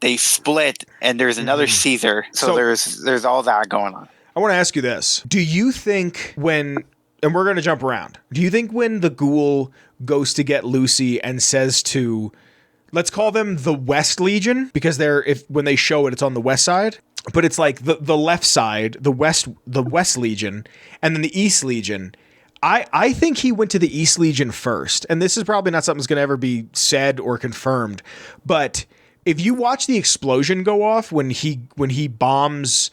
They split and there's another Caesar. So there's all that going on. I want to ask you this. Do you think when... And we're going to jump around. Do you think when the ghoul goes to get Lucy and says to, let's call them the West Legion, because when they show it, it's on the west side, but it's like the left side, the West Legion, and then the East Legion. I think he went to the East Legion first, and this is probably not something that's going to ever be said or confirmed, but if you watch the explosion go off when he bombs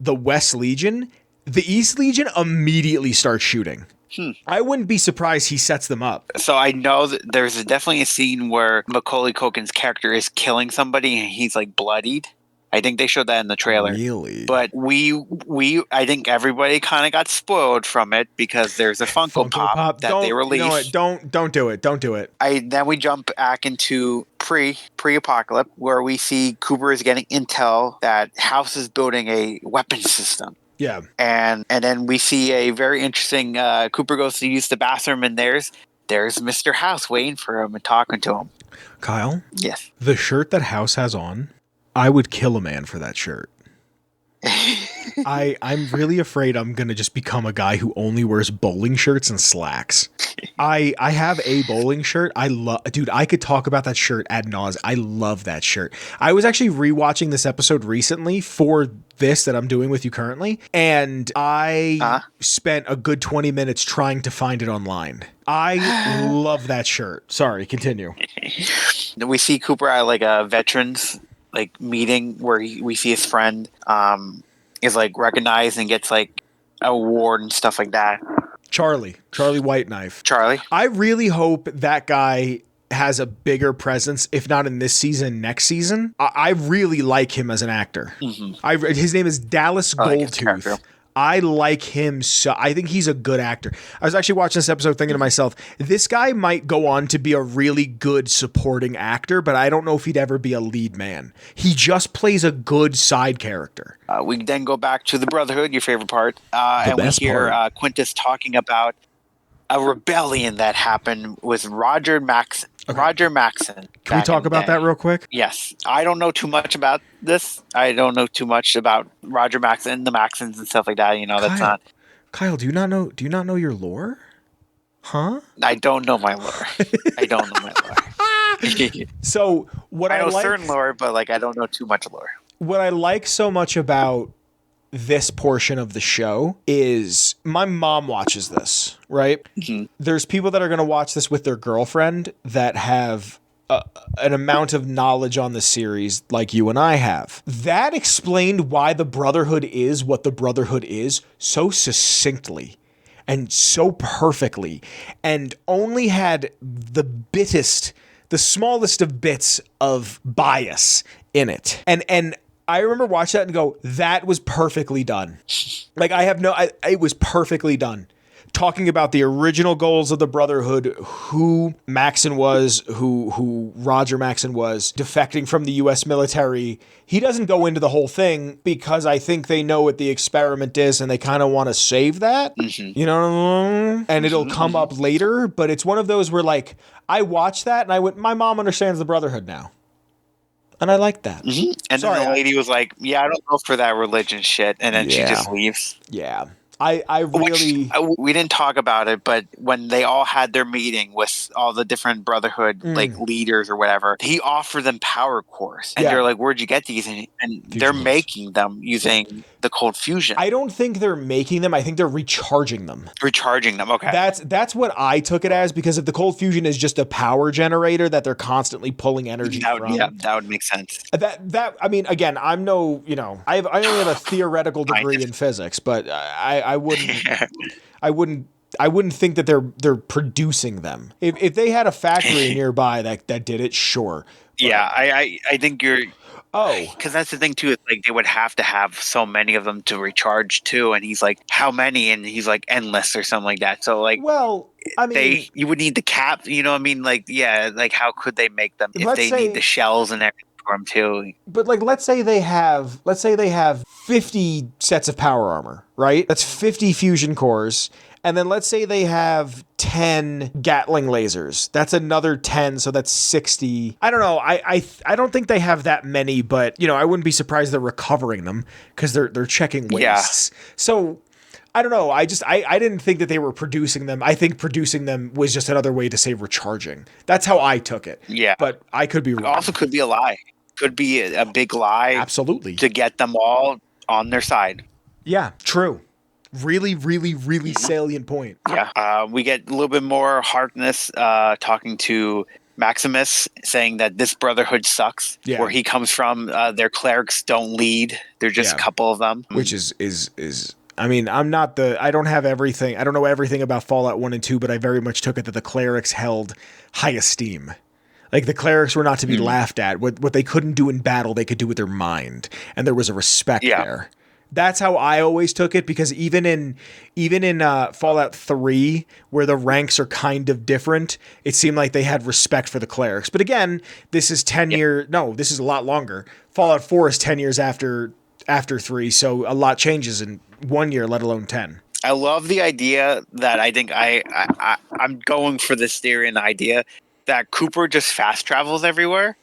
the West Legion, the East Legion immediately starts shooting. I wouldn't be surprised he sets them up. So I know that there's definitely a scene where Macaulay Culkin's character is killing somebody and he's like bloodied. I think they showed that in the trailer. Really? But I think everybody kind of got spoiled from it because there's a Funko Pop that they released. You know what? Don't do it. Don't do it. Then we jump back into pre-apocalypse where we see Cooper is getting intel that House is building a weapon system. Yeah. And then we see a very interesting Cooper goes to use the bathroom and there's Mr. House waiting for him and talking to him. Kyle? Yes. The shirt that House has on, I would kill a man for that shirt. I'm really afraid I'm going to just become a guy who only wears bowling shirts and slacks. I have a bowling shirt. Dude, I could talk about that shirt ad nauseam. I love that shirt. I was actually rewatching this episode recently for this that I'm doing with you currently, and I spent a good 20 minutes trying to find it online. I love that shirt. Sorry, continue. We see Cooper at like a veterans like meeting where we see his friend is like recognized and gets like an award and stuff like that. Charlie White Knife. Charlie. I really hope that guy has a bigger presence, if not in this season, next season. I really like him as an actor. Mm-hmm. His name is Dallas Goldtooth. I like him so. I think he's a good actor. I was actually watching this episode thinking to myself, this guy might go on to be a really good supporting actor, but I don't know if he'd ever be a lead man. He just plays a good side character. We then go back to the Brotherhood, your favorite part, and we hear Quintus talking about a rebellion that happened with Roger Maxon. Okay. Roger Maxon. Can we talk about that real quick? Yes. I don't know too much about this. I don't know too much about Roger Maxon, the Maxons and stuff like that. You know, that's not. Kyle, do you not know your lore? Huh? I don't know my lore. I don't know my lore. So what I I know like, certain lore, but like I don't know too much lore. what I like so much about this portion of the show is my mom watches this, right? Mhm. There's people that are going to watch this with their girlfriend that have an amount of knowledge on the series like you and I have. That explained why the Brotherhood is what the Brotherhood is so succinctly and so perfectly, and only had the smallest of bits of bias in it. And I remember watching that and go, that was perfectly done. Like it was perfectly done. Talking about the original goals of the Brotherhood, who Maxon was, who Roger Maxon was, defecting from the U.S. military. He doesn't go into the whole thing because I think they know what the experiment is and they kind of want to save that. Mm-hmm. You know? And it'll come up later, but it's one of those where like, I watched that and I went, my mom understands the Brotherhood now. And I like that. Mm-hmm. And Sorry, then the lady was like, "Yeah, I don't go for that religion shit," and then she just leaves. Yeah. I really... We didn't talk about it, but when they all had their meeting with all the different Brotherhood like leaders or whatever, he offered them power cores, and they're like, "Where'd you get these?" And they're cores. making them using the cold fusion. I don't think they're making them. I think they're recharging them. Recharging them. Okay. That's what I took it as, because if the cold fusion is just a power generator that they're constantly pulling energy from. Yeah, that would make sense. That I mean, again, I'm no, I only have a theoretical degree in physics, but I wouldn't think that they're producing them. If they had a factory nearby that did it, sure. But, yeah, I think you're... Oh, because that's the thing too. It's like they would have to have so many of them to recharge too, and he's like, "How many?" And he's like, "Endless" or something like that. So like, well, I mean, you would need the cap. You know what I mean? Like, yeah, like how could they make them if they need the shells and everything for them too? But like, let's say they have 50 sets of power armor, right? That's 50 fusion cores. And then let's say they have 10 Gatling lasers. That's another 10, so that's 60. I don't know. I don't think they have that many, but I wouldn't be surprised they're recovering them because they're checking wastes. Yeah. So I don't know. I didn't think that they were producing them. I think producing them was just another way to say recharging. That's how I took it. Yeah. But I could be wrong. It also could be a lie. Could be a big lie. Absolutely. To get them all on their side. Yeah, true. Really, really, really salient point. Yeah. We get a little bit more Harkness talking to Maximus, saying that this Brotherhood sucks. Yeah. Where he comes from, their clerics don't lead. They're just a couple of them. Which is I mean, I don't have everything. I don't know everything about Fallout 1 and 2, but I very much took it that the clerics held high esteem. Like, the clerics were not to be laughed at. What they couldn't do in battle, they could do with their mind. And there was a respect there. That's how I always took it, because even in Fallout 3, where the ranks are kind of different, it seemed like they had respect for the clerics. But again, this is 10 years. No, this is a lot longer. Fallout 4 is 10 years after 3, so a lot changes in 1 year, let alone 10. I love the idea that I think I'm going for this theory and the idea that Cooper just fast travels everywhere.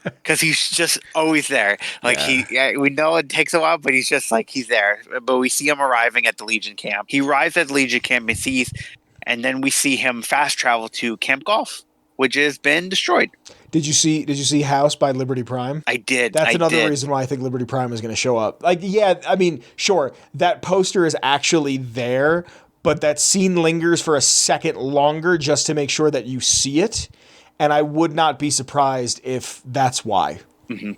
Because he's just always there. Like we know it takes a while, but he's just like, he's there. But we see him arriving at the Legion camp. He arrives at the Legion camp and sees, and then we see him fast travel to Camp Golf, which has been destroyed. Did you see House by Liberty Prime? I did. That's another reason why I think Liberty Prime is going to show up. Like, yeah, I mean, sure, that poster is actually there, but that scene lingers for a second longer just to make sure that you see it. And I would not be surprised if that's why. Mm-hmm.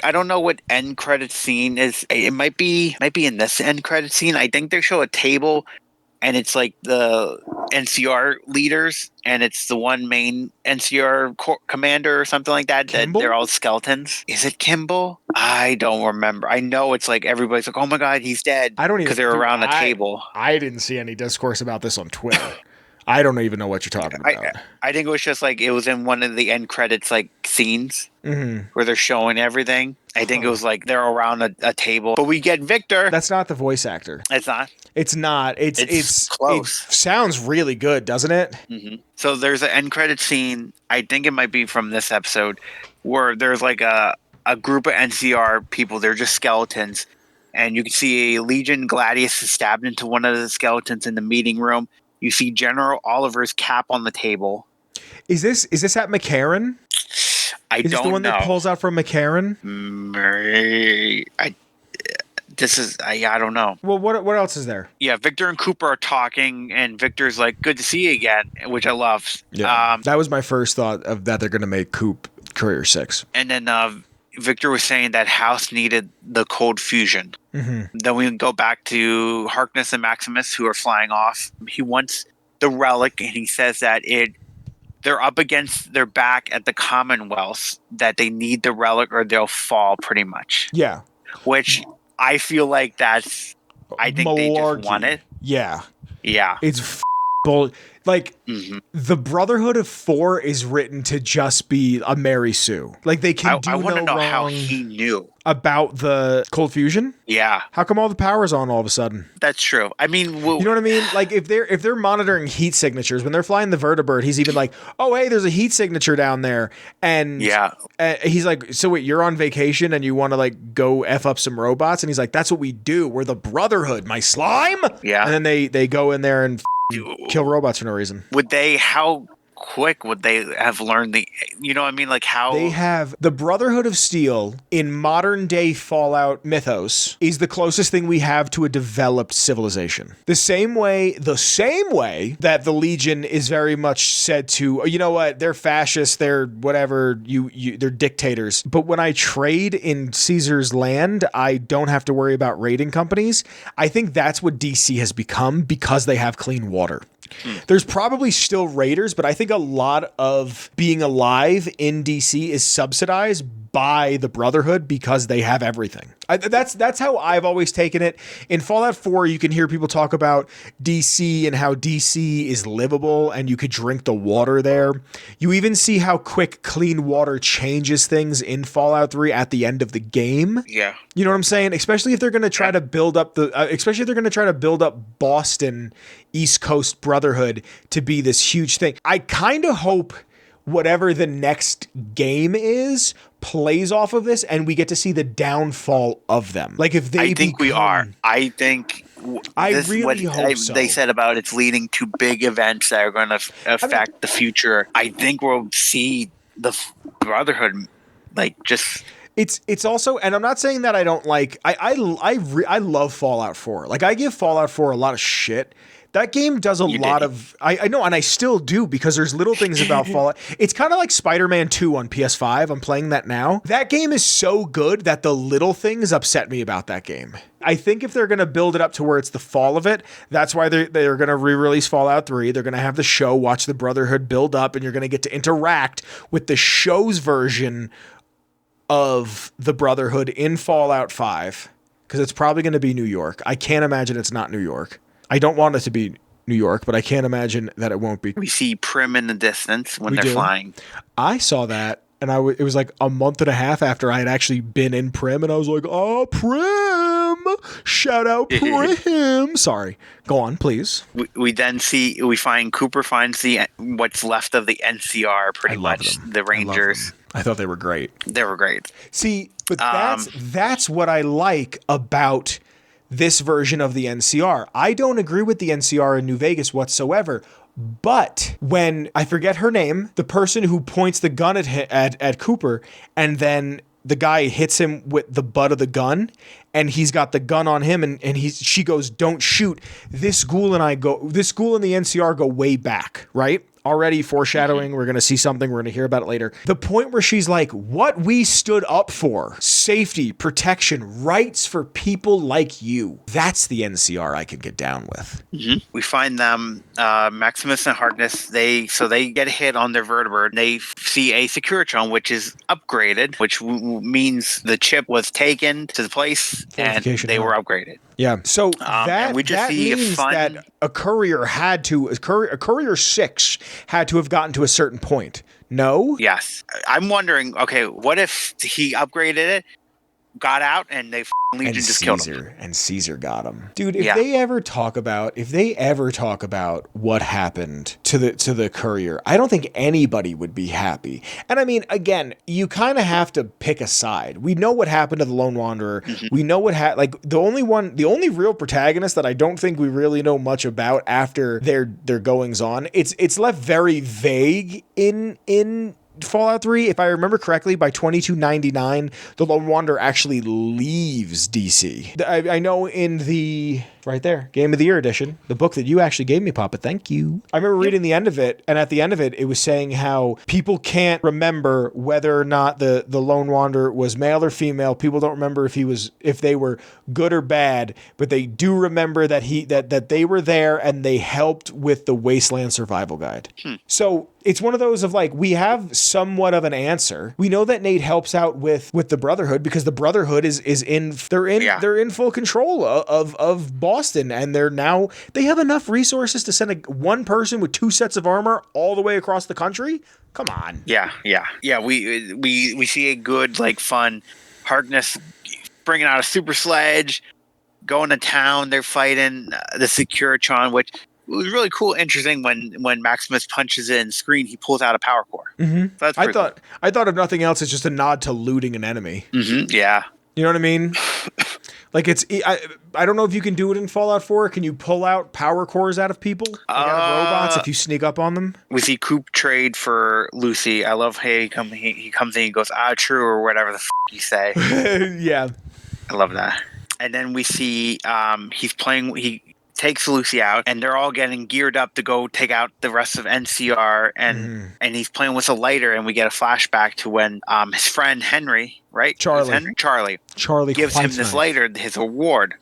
I don't know what end credit scene is. It might be in this end credit scene. I think they show a table, and it's like the NCR leaders, and it's the one main NCR commander or something like that. Kimball? That they're all skeletons. Is it Kimball? I don't remember. I know it's like everybody's like, "Oh my god, he's dead!" I don't even, because they're around a table. I didn't see any discourse about this on Twitter. I don't even know what you're talking about. I think it was just like it was in one of the end credits like scenes where they're showing everything. I think it was like they're around a table. But we get Victor. That's not the voice actor. It's not? It's not. It's close. It sounds really good, doesn't it? Mm-hmm. So there's an end credit scene. I think it might be from this episode where there's like a group of NCR people. They're just skeletons. And you can see a Legion Gladius is stabbed into one of the skeletons in the meeting room. You see General Oliver's cap on the table. Is Is this at McCarran? I Is this don't the one know. that pulls out from McCarran? I don't know. Well, what else is there? Yeah, Victor and Cooper are talking, and Victor's like, "Good to see you again," which I love. Yeah, that was my first thought of that they're going to make Coop Courier 6. And then Victor was saying that House needed the cold fusion. Mm-hmm. Then we go back to Harkness and Maximus, who are flying off. He wants the relic, and he says that they're up against their back at the Commonwealth, that they need the relic or they'll fall, pretty much. Yeah. Which I feel like I think they just want it. Yeah. Yeah. It's bull. Like, the Brotherhood of Four is written to just be a Mary Sue. Like, they can do I want to no know wrong how he knew about the cold fusion. Yeah. How come all the power's on all of a sudden? That's true. I mean, you know what I mean? Like, if they're monitoring heat signatures, when they're flying the vertibird, he's even like, "Oh, hey, there's a heat signature down there," and he's like, "So wait, you're on vacation and you want to like go f up some robots?" And he's like, "That's what we do. We're the Brotherhood, my slime." Yeah. And then they go in there and kill robots for no reason. How quick would they have learned you know what I mean? Like, how they have the Brotherhood of Steel in modern day Fallout mythos is the closest thing we have to a developed civilization. The same way that the Legion is very much said to, you know what, they're fascists, they're whatever, they're dictators. But when I trade in Caesar's land, I don't have to worry about raiding companies. I think that's what DC has become because they have clean water. There's probably still raiders, but I think a lot of being alive in DC is subsidized by the Brotherhood because they have everything. That's how I've always taken it. In Fallout 4, you can hear people talk about DC and how DC is livable and you could drink the water there. You even see how quick clean water changes things in Fallout 3 at the end of the game. Yeah. You know what I'm saying? Especially if they're going to try to build up Boston East Coast Brotherhood to be this huge thing. I kind of hope whatever the next game is plays off of this and we get to see the downfall of them. Like if they we are. I think really hope so. They said about it's leading to big events that are going to affect the future. I think we'll see the Brotherhood like just... It's also, and I'm not saying that I don't like, I love Fallout 4. Like I give Fallout 4 a lot of shit. That game does a lot of, I know, and I still do because there's little things about Fallout. It's kind of like Spider-Man 2 on PS5. I'm playing that now. That game is so good that the little things upset me about that game. I think if they're going to build it up to where it's the fall of it, that's why they're going to re-release Fallout 3. They're going to have the show, watch the Brotherhood build up, and you're going to get to interact with the show's version of the Brotherhood in Fallout 5, because it's probably going to be New York. I can't imagine it's not New York. I don't want it to be New York, but I can't imagine that it won't be. We see Prim in the distance when they're flying. I saw that, and it was like a month and a half after I had actually been in Prim, and I was like, "Oh, Prim! Shout out Prim!" Sorry. Go on, please. We find Cooper finds what's left of the NCR, pretty much, the Rangers. I thought they were great. They were great. See, but that's what I like about this version of the NCR. I don't agree with the NCR in New Vegas whatsoever. But when, I forget her name, the person who points the gun at Cooper, and then the guy hits him with the butt of the gun, and he's got the gun on him, and she goes, "Don't shoot." This ghoul and the NCR go way back, right? Already foreshadowing, we're going to see something, we're going to hear about it later. The point where she's like, what we stood up for, safety, protection, rights for people like you. That's the NCR I can get down with. Mm-hmm. We find them, Maximus and Harkness, they get hit on their vertibird. They see a Securitron, which is upgraded, which means the chip was taken to the place and they were upgraded. Yeah. So that means that a courier courier 6 had to have gotten to a certain point. No? Yes. I'm wondering, okay, what if he upgraded it, got out, and they Legion just killed him. And Caesar got him. Dude, if Yeah. they ever talk about what happened to the courier, I don't think anybody would be happy. And I mean, again, you kind of have to pick a side. We know what happened to the Lone Wanderer. We know what the only real protagonist that I don't think we really know much about after their goings on. It's left very vague in Fallout 3, if I remember correctly, by 2299, the Lone Wanderer actually leaves DC. I know in the right there, Game of the Year edition, the book that you actually gave me, Papa, thank you. I remember reading the end of it, and at the end of it, it was saying how people can't remember whether or not the Lone Wanderer was male or female. People don't remember if they were good or bad, but they do remember that they were there and they helped with the Wasteland Survival Guide. So it's one of those of like, we have somewhat of an answer. We know that Nate helps out with the Brotherhood because the Brotherhood is in full control of Boston, and they have enough resources to send one person with 2 sets of armor all the way across the country. Come on. Yeah. We see a good, like, fun Harkness bringing out a super sledge, going to town. They're fighting the Securitron, which was really cool, interesting. When Maximus punches in screen, he pulls out a power core. Mm-hmm. So that's I thought if nothing else, it's just a nod to looting an enemy. Mm-hmm. Yeah. You know what I mean? Like I don't know if you can do it in Fallout 4. Can you pull out power cores out of people? Like out of robots if you sneak up on them? We see Coop trade for Lucy. I love how he comes in, he goes, true, or whatever the you say. Yeah. I love that. And then we see he takes Lucy out, and they're all getting geared up to go take out the rest of NCR, and he's playing with a lighter, and we get a flashback to when his friend Henry, right? Charlie gives him this lighter, his award.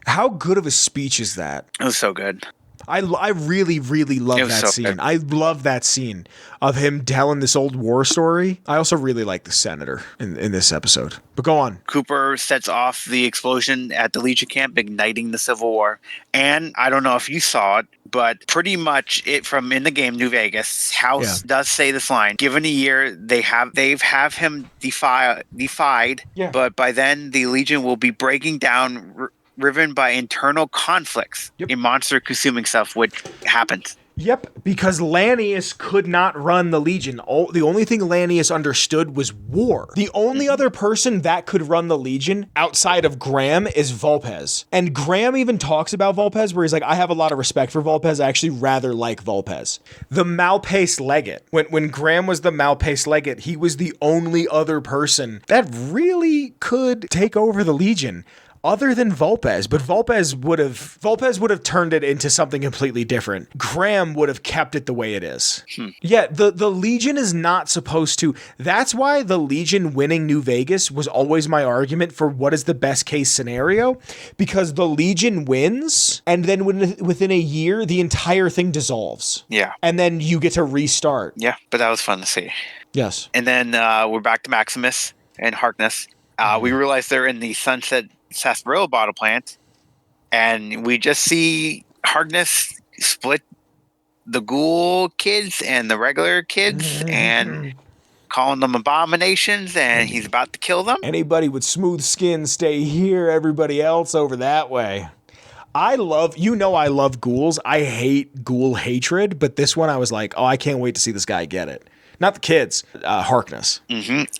How good of a speech is that? It was so good. I really, really love that scene. Good. I love that scene of him telling this old war story. I also really like the senator in this episode. But go on. Cooper sets off the explosion at the Legion camp, igniting the Civil War. And I don't know if you saw it, but pretty much it from in the game New Vegas, House does say this line: given a year, they've him defied, but by then the Legion will be breaking down, driven by internal conflicts, a monster consuming stuff, which happens. Yep, because Lannius could not run the Legion. The only thing Lannius understood was war. The only other person that could run the Legion outside of Graham is Vulpes. And Graham even talks about Vulpes, where he's like, I have a lot of respect for Vulpes. I actually rather like Vulpes. The Malpace Legate. When Graham was the Malpace Legate, he was the only other person that really could take over the Legion. Other than Vulpes, but Vulpes would have turned it into something completely different. Graham would have kept it the way it is. Yeah, the Legion is not supposed to. That's why the Legion winning New Vegas was always my argument for what is the best case scenario, because the Legion wins, and then within a year, the entire thing dissolves. Yeah. And then you get to restart. Yeah, but that was fun to see. Yes. And then we're back to Maximus and Harkness. We realize they're in the Sunset Sarsaparilla bottle plant, and we just see Harkness split the ghoul kids and the regular kids and calling them abominations, and he's about to kill them. Anybody with smooth skin stay here, everybody else over that way. I love ghouls. I hate ghoul hatred, but this one I was like, I can't wait to see this guy get it. Not the kids, Harkness.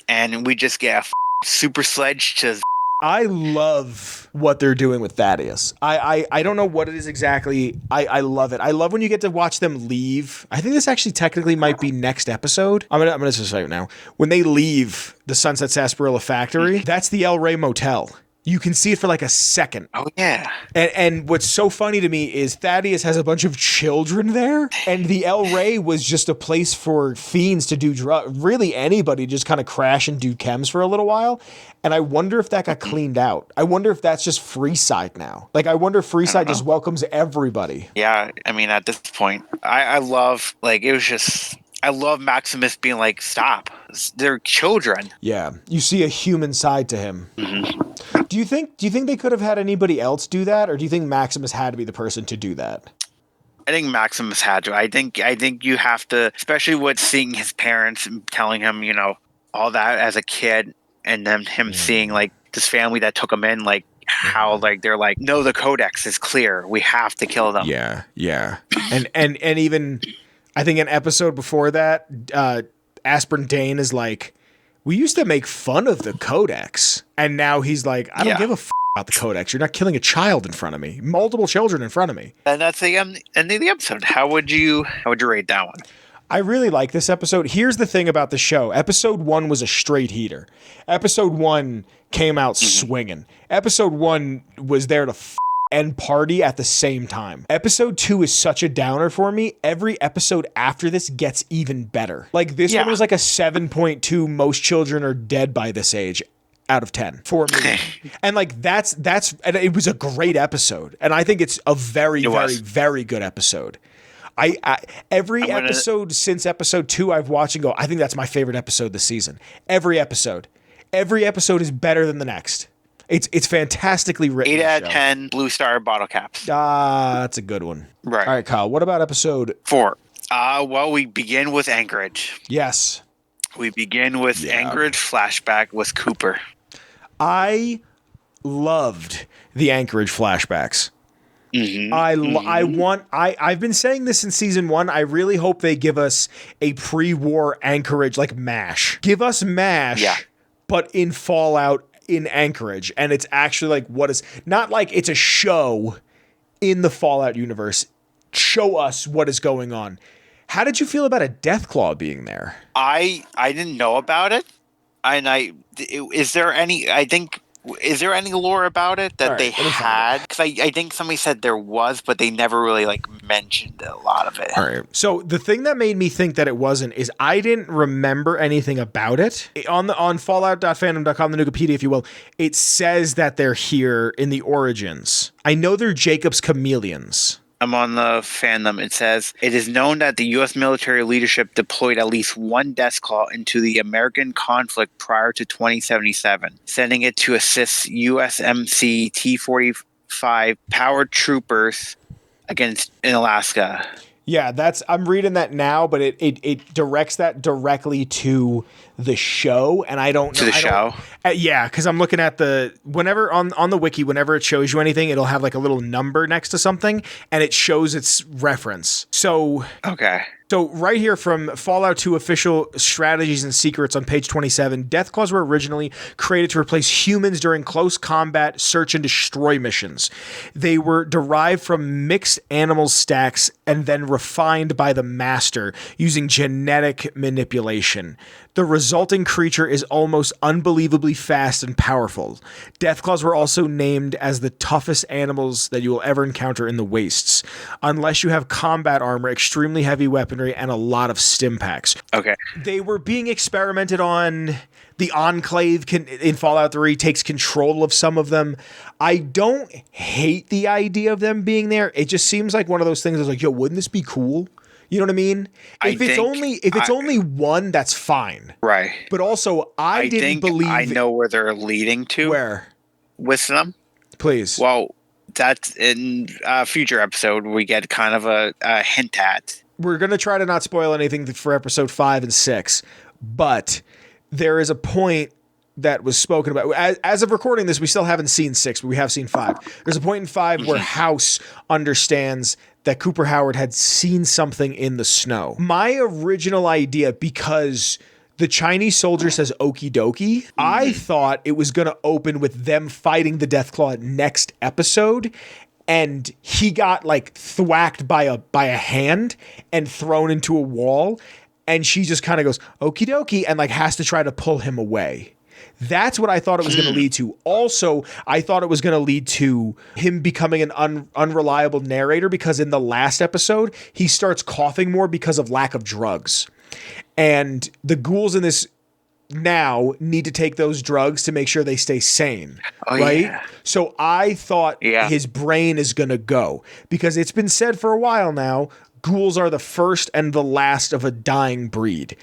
And we just get a super sledge to... I love what they're doing with Thaddeus. I don't know what it is exactly. I love it. I love when you get to watch them leave. I think this actually technically might be next episode. I'm gonna just say it now. When they leave the Sunset Sarsaparilla factory, that's the El Rey Motel. You can see it for like a second. Oh, yeah. And what's so funny to me is Thaddeus has a bunch of children there, and the El Rey was just a place for fiends to do drugs. Really anybody just kind of crash and do chems for a little while. And I wonder if that got cleaned out. I wonder if that's just Freeside now. Like, I wonder if Freeside just welcomes everybody. Yeah, I mean, at this point, I love, like, it was just... I love Maximus being like, stop. They're children. Yeah. You see a human side to him. Do you think they could have had anybody else do that? Or do you think Maximus had to be the person to do that? I think Maximus had to. I think you have to, especially with seeing his parents and telling him, all that as a kid, and then him seeing like this family that took him in, like how like they're like, no, the codex is clear, we have to kill them. Yeah. and even I think an episode before that, Aspirin Dane is like, we used to make fun of the codex, and now he's like, I don't give a about the codex. You're not killing a child in front of me, multiple children in front of me. And that's the end of the episode. How would you rate that one? I really like this episode. Here's the thing about the show. Episode 1 was a straight heater. Episode 1 came out swinging. Episode 1 was there to and party at the same time. Episode 2 is such a downer for me. Every episode after this gets even better. Like this one was like a 7.2. Most children are dead by this age out of 10 for me. And like that's and it was a great episode. And I think it's a very very good episode. Every episode since episode 2 I've watched and go, I think that's my favorite episode this season. Every episode is better than the next. It's fantastically written. 8 out of 10 Blue Star bottle caps. That's a good one. Right. All right, Kyle. What about episode 4? Well, we begin with Anchorage. Yes. We begin with Anchorage flashback with Cooper. I loved the Anchorage flashbacks. I've been saying this in season 1. I really hope they give us a pre-war Anchorage, like MASH. Give us MASH, but in Fallout in Anchorage. And it's actually like what is, not like it's a show in the Fallout universe. Show us what is going on. How did you feel about a Deathclaw being there? I didn't know about it. And is there any lore about it that they had? Because I think somebody said there was, but they never really like mentioned a lot of it. All right. So the thing that made me think that it wasn't is I didn't remember anything about it. On Fallout.fandom.com, the Nukipedia, if you will, it says that they're here in the origins. I know they're Jacob's chameleons. I'm on the fandom. It says, it is known that the U.S. military leadership deployed at least one Deathclaw into the American conflict prior to 2077, sending it to assist USMC T-45 powered troopers in Alaska. Yeah, I'm reading that now, but it directs that directly to the show, and I don't know. To the show? Yeah, because I'm looking at whenever on the wiki, whenever it shows you anything, it'll have like a little number next to something, and it shows its reference. So okay. So right here from Fallout 2 official strategies and secrets on page 27, Deathclaws were originally created to replace humans during close combat search and destroy missions. They were derived from mixed animal stacks and then refined by the master using genetic manipulation. The resulting creature is almost unbelievably fast and powerful. Deathclaws were also named as the toughest animals that you will ever encounter in the wastes, unless you have combat armor, extremely heavy weaponry, and a lot of stim packs. Okay. They were being experimented on. The Enclave in Fallout 3 takes control of some of them. I don't hate the idea of them being there. It just seems like one of those things that's like, yo, wouldn't this be cool? You know what I mean? If it's only one, that's fine. Right. But also, I didn't believe... I know where they're leading to. Where? With them. Please. Well, that's in a future episode we get kind of a hint at. We're going to try to not spoil anything for episode 5 and 6, but there is a point that was spoken about. As of recording this, we still haven't seen 6, but we have seen 5. There's a point in 5 where House understands that Cooper Howard had seen something in the snow. My original idea, because the Chinese soldier says okie dokie, I thought it was going to open with them fighting the Deathclaw next episode, and he got like thwacked by a hand and thrown into a wall, and she just kind of goes okie dokie and like has to try to pull him away. That's what I thought it was going to lead to. Also, I thought it was going to lead to him becoming an unreliable narrator, because in the last episode, he starts coughing more because of lack of drugs. And the ghouls in this now need to take those drugs to make sure they stay sane, right? Yeah. So I thought his brain is going to go, because it's been said for a while now, ghouls are the first and the last of a dying breed.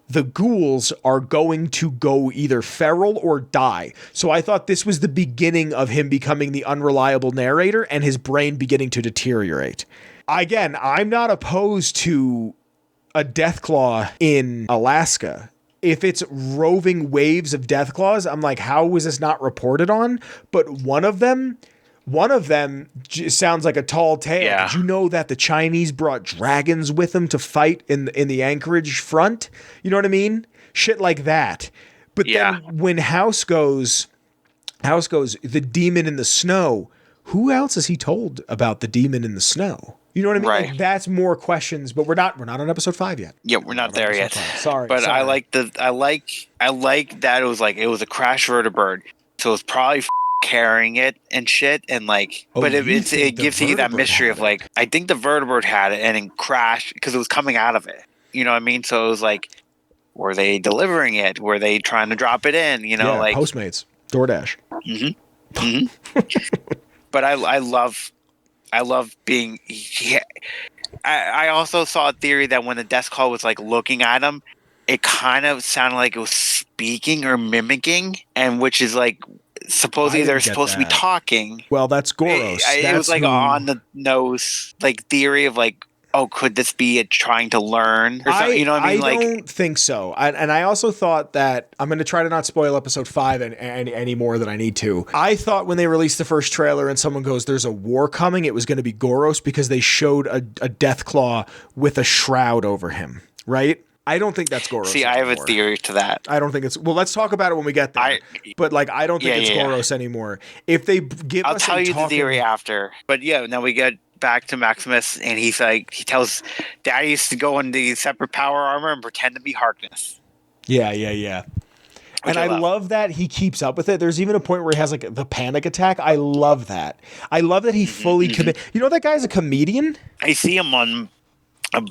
The ghouls are going to go either feral or die. So I thought this was the beginning of him becoming the unreliable narrator and his brain beginning to deteriorate. Again, I'm not opposed to a Deathclaw in Alaska. if it's roving waves of death claws, I'm like, how was this not reported on? But one of them sounds like a tall tale. Yeah. Did you know that the Chinese brought dragons with them to fight in the Anchorage front? You know what I mean? Shit like that. But then when House goes, the demon in the snow, who else has he told about the demon in the snow? You know what I mean? Right. Like, that's more questions, but we're not on episode 5 yet. Yeah, we're not there yet. Sorry. But I like that it was like, it was a crash vertibird. So it's probably carrying it and shit. And like, but it gives you that mystery of like, I think the vertibird had it and then crashed because it was coming out of it. You know what I mean? So it was like, were they delivering it? Were they trying to drop it in? You know, like Postmates, DoorDash. Mm-hmm. Mm-hmm. But I love being. Yeah. I also saw a theory that when the death call was like looking at him, it kind of sounded like it was speaking or mimicking, and which is like supposedly they're supposed to be talking. Well, that's Goros. It was like on the nose, like theory of like, oh, could this be it trying to learn? Or something, you know what I mean? I don't think so. And I also thought that I'm going to try to not spoil episode 5 any more than I need to. I thought when they released the first trailer and someone goes, there's a war coming, it was going to be Goros because they showed a death claw with a shroud over him, right? I don't think that's Goros. See, I have a theory to that. I don't think it's... Well, let's talk about it when we get there. But like, I don't think it's Goros anymore. If they give I'll tell you the theory after. But yeah, now we get back to Maximus, and he's like, he tells Daddy to go in the separate power armor and pretend to be Harkness. Yeah. And I love that he keeps up with it. There's even a point where he has like the panic attack. I love that. I love that he fully commit. You know that guy's a comedian? I see him on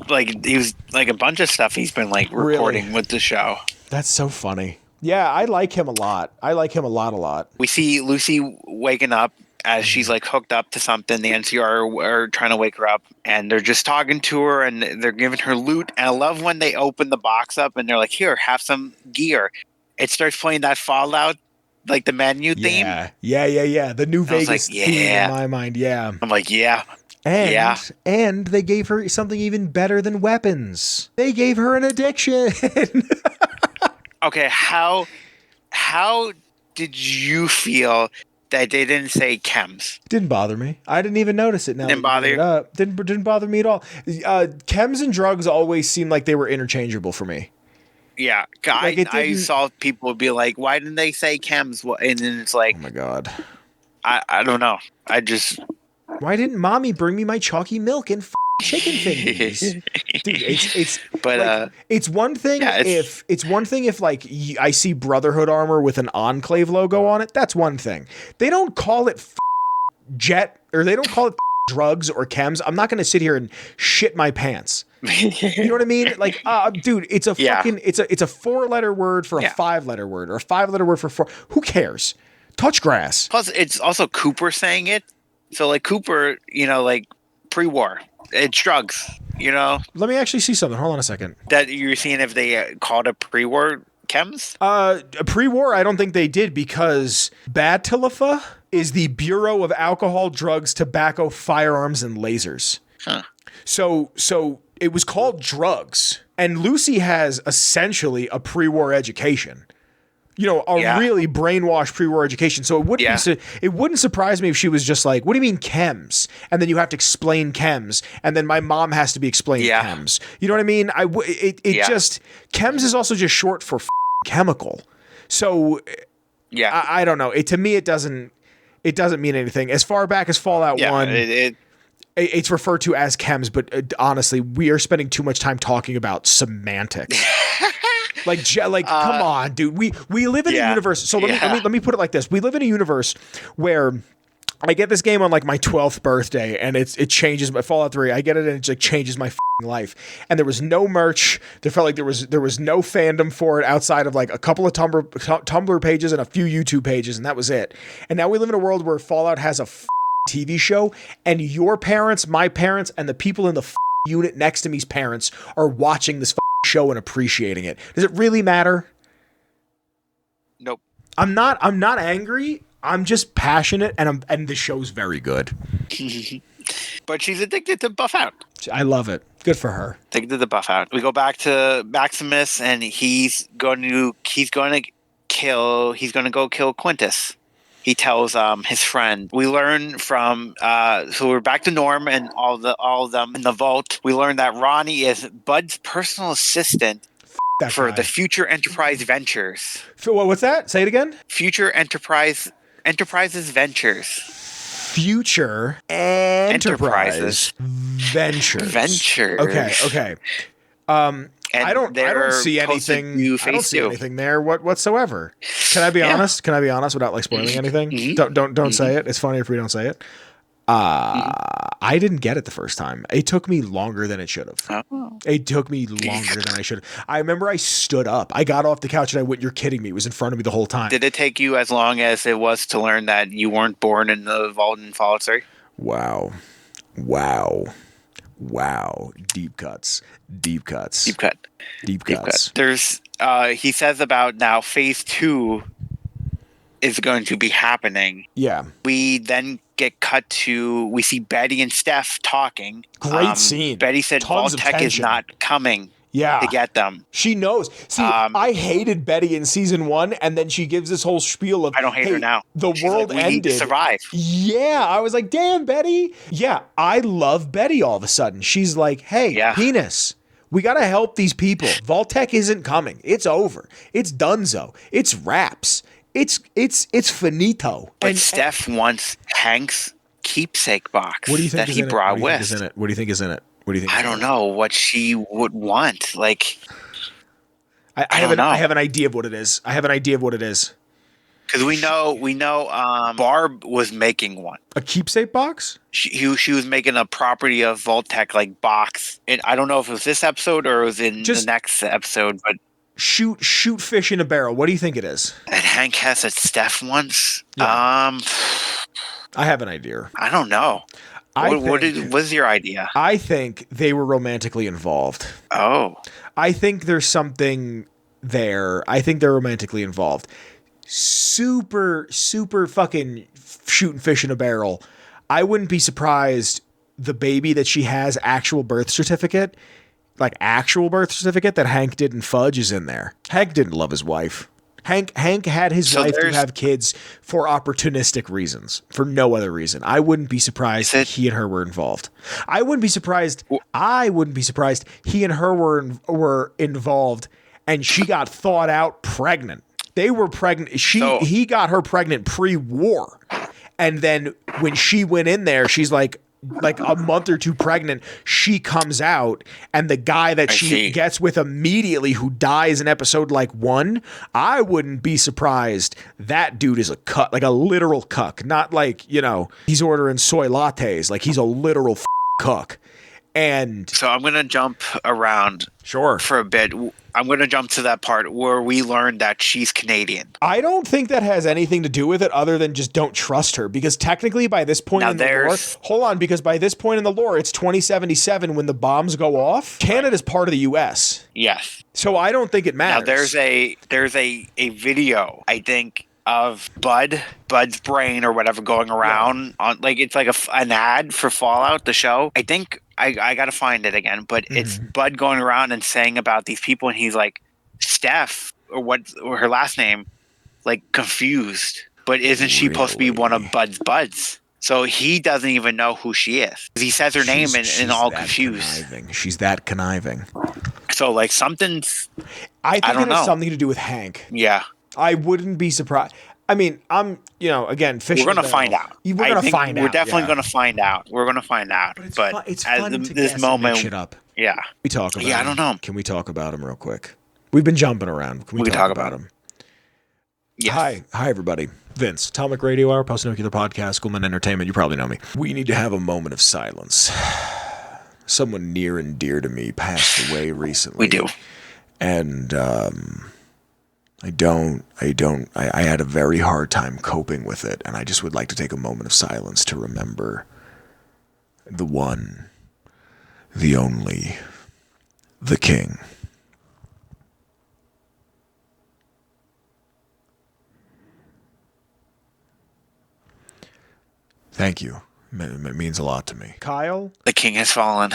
like he was like a bunch of stuff he's been like recording with the show. That's so funny. Yeah, I like him a lot. I like him a lot. We see Lucy waking up as she's like hooked up to something. The NCR are trying to wake her up, and they're just talking to her, and they're giving her loot. And I love when they open the box up and they're like, "Here, have some gear." It starts playing that Fallout, like the menu theme. Yeah. The New Vegas theme in my mind. Yeah. I'm like, yeah. And they gave her something even better than weapons. They gave her an addiction. Okay, how did you feel that they didn't say chems? Didn't bother me. I didn't even notice it. Now didn't bother you? Didn't bother me at all. Chems and drugs always seemed like they were interchangeable for me. Yeah, I saw people be like, "Why didn't they say chems?" And then it's like, oh my god, I don't know. I just why didn't Mommy bring me my chalky milk and chicken fingers? Dude, it's one thing if like I see Brotherhood armor with an Enclave logo on it. That's one thing. They don't call it jet, or they don't call it drugs or chems. I'm not going to sit here and shit my pants. You know what I mean? Like, dude, it's a fucking it's a 4-letter word for a 5-letter word, or a 5-letter word for 4. Who cares? Touch grass. Plus, it's also Cooper saying it. So, like, Cooper, you know, like, pre-war, it's drugs, you know? Let me actually see something. Hold on a second. That you're seeing if they called it pre-war chems? Pre-war, I don't think they did, because BATLFA is the Bureau of Alcohol, Drugs, Tobacco, Firearms, and Lasers. Huh. So it was called drugs, and Lucy has essentially a pre-war education. You know, really brainwashed pre-war education. So it wouldn't surprise me if she was just like, "What do you mean chems?" And then you have to explain chems, and then my mom has to be explaining chems. You know what I mean? Just chems is also just short for chemical. So I don't know. To me, it doesn't mean anything. As far back as Fallout 1, it's referred to as chems, but honestly, we are spending too much time talking about semantics. Come on, dude. We live in a universe. So let me put it like this: we live in a universe where I get this game on like my 12th birthday, and it changes my Fallout 3. I get it, and it just changes my life. And there was no merch. There felt like there was no fandom for it outside of like a couple of Tumblr pages and a few YouTube pages, and that was it. And now we live in a world where Fallout has a TV show, and your parents, my parents, and the people in the unit next to me's parents are watching this show and appreciating it. Does it really matter? Nope. I'm not angry. I'm just passionate, and the show's very good. But she's addicted to Buff Out. I love it. Good for her. They did the buff out. We go back to Maximus, and he's going to go kill Quintus. He tells his friend. We learn from so we're back to Norm and all of them in the vault. We learn that Ronnie is Bud's personal assistant for the Future Enterprise Ventures. What's that? Say it again. Enterprises Ventures. Future Enterprise Ventures. Okay. I don't see anything. I don't see anything there whatsoever. Can I be honest? Can I be honest without like spoiling anything? Don't say it. It's funny if we don't say it. I didn't get it the first time. It took me longer than it should have. Oh. It took me longer than I should have. I remember I stood up. I got off the couch and I went, "You're kidding me." It was in front of me the whole time. Did it take you as long as it was to learn that you weren't born in the vault in Fallout 3? Wow. Deep cuts. There's he says about now phase 2 is going to be happening. Yeah. We then get cut to, we see Betty and Steph talking. Great scene. Betty said Vault-Tec is not coming to get them. She knows. See, I hated Betty in season 1, and then she gives this whole spiel of, I don't hate her now. The world like, we ended. Need to survive. Yeah. I was like, damn, Betty. Yeah. I love Betty all of a sudden. She's like, hey, penis. We got to help these people. Vault-Tec isn't coming. It's over. It's donezo. It's wraps. It's finito. But Steph wants Hank's keepsake box. What do you think that he brought with? What do you think is in it? I don't know what she would want. Like, I have an idea of what it is. Because we know Barb was making one. A keepsake box? She was making a property of Vault-Tec like box. And I don't know if it was this episode or it was in the next episode, but shoot fish in a barrel. What do you think it is? And Hank has it Steph wants. Yeah. I have an idea. I don't know. What is your idea? I think they were romantically involved. Oh. I think there's something there. I think they're romantically involved. Super fucking shooting fish in a barrel. I wouldn't be surprised the baby that she has actual birth certificate that Hank didn't fudge is in there. Hank didn't love his wife. Hank had his wife to have kids for opportunistic reasons, for no other reason. I wouldn't be surprised he and her were involved. I wouldn't be surprised he and her were involved and she got thought out pregnant. They were pregnant. He got her pregnant pre-war. And then when she went in there, she's like a month or two pregnant, she comes out, and the guy that she gets with immediately, who dies in episode 1, I wouldn't be surprised that dude is a cuck, like a literal cuck, not like, he's ordering soy lattes, like he's a literal cuck. And so I'm going to jump around for a bit. I'm going to jump to that part where we learned that she's Canadian. I don't think that has anything to do with it other than just don't trust her, because technically by this point in the lore, it's 2077 when the bombs go off. Canada's part of the US. Yes. So I don't think it matters. Now there's a video, I think, of Bud's brain or whatever going around on, like, it's like an ad for Fallout, the show. I think I gotta find it again, but it's Bud going around and saying about these people, and he's like, Steph or her last name, like, confused, but isn't she supposed to be one of Bud's buds? So he doesn't even know who she is. He says her name and all confused. She's that conniving. So like something's, I think it has something to do with Hank. Yeah. I wouldn't be surprised. I mean, again, fishing. We're going to find out. We're definitely going to find out. We're going to find out. But it's fun to this moment, shit up. Yeah. We talk about I don't know. Can we talk about him real quick? We've been jumping around. Can we talk about him? Yes. Hi, everybody. Vince, Atomic Radio Hour, Post-Nuclear Podcast, Schoolman Entertainment. You probably know me. We need to have a moment of silence. Someone near and dear to me passed away recently. We do. And, I had a very hard time coping with it, and I just would like to take a moment of silence to remember the one, the only, the king. Thank you. It means a lot to me. Kyle? The king has fallen.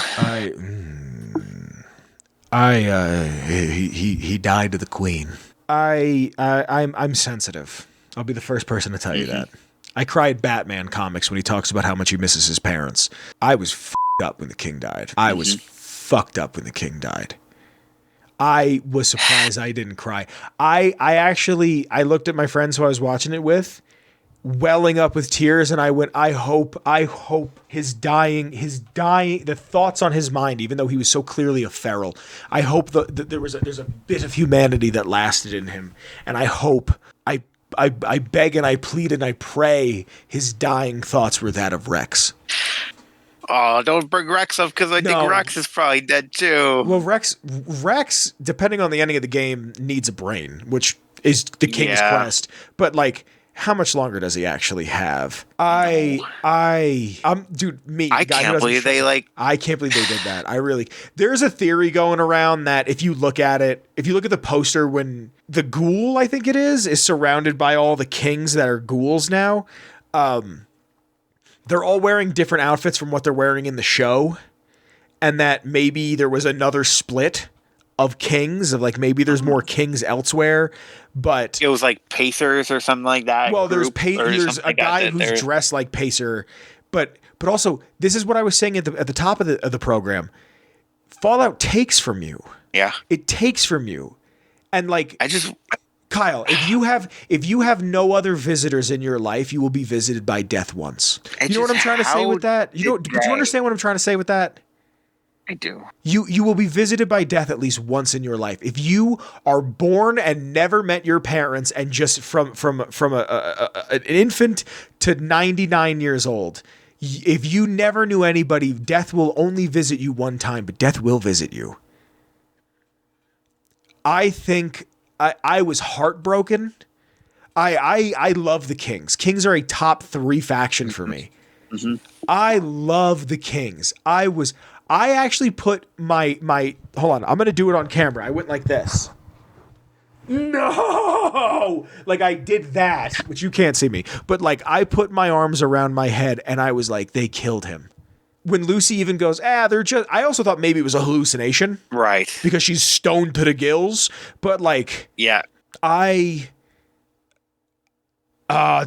He died to the queen. I'm sensitive. I'll be the first person to tell you that. I cried Batman comics when he talks about how much he misses his parents. I was fucked up when the king died. I was fucked up when the king died. I was surprised I didn't cry. I looked at my friends who I was watching it with, welling up with tears, and I went, I hope his dying, the thoughts on his mind, even though he was so clearly a feral, I hope that there's a bit of humanity that lasted in him, and I hope, I beg and I plead and I pray his dying thoughts were that of Rex. Oh, don't bring Rex up, because I think Rex is probably dead too. Well, Rex, depending on the ending of the game, needs a brain, which is the king's quest. But like, how much longer does he actually have? Dude, I can't believe they did that. There's a theory going around that if you look at the poster, when the ghoul, I think it is surrounded by all the kings that are ghouls now, they're all wearing different outfits from what they're wearing in the show. And that maybe there was another split of kings, of like maybe there's more kings elsewhere, but it was like Pacers or something like that. Well, there's a guy who's dressed like Pacer, but also this is what I was saying at the top of the program. Fallout takes from you. Yeah, it takes from you, and like Kyle, if you have no other visitors in your life, you will be visited by death once. You know what I'm trying to say with that? Did you understand what I'm trying to say with that? I do. You will be visited by death at least once in your life. If you are born and never met your parents, and just from an infant to 99 years old, if you never knew anybody, death will only visit you one time, but death will visit you. I think I was heartbroken. I love the Kings. Kings are a top 3 faction for me. Mm-hmm. I love the Kings. I actually put my hold on, I'm going to do it on camera. I went like this. No! Like I did that, which you can't see me. But like I put my arms around my head and I was like, they killed him. When Lucy even goes, they're just, I also thought maybe it was a hallucination. Right. Because she's stoned to the gills. But like, yeah.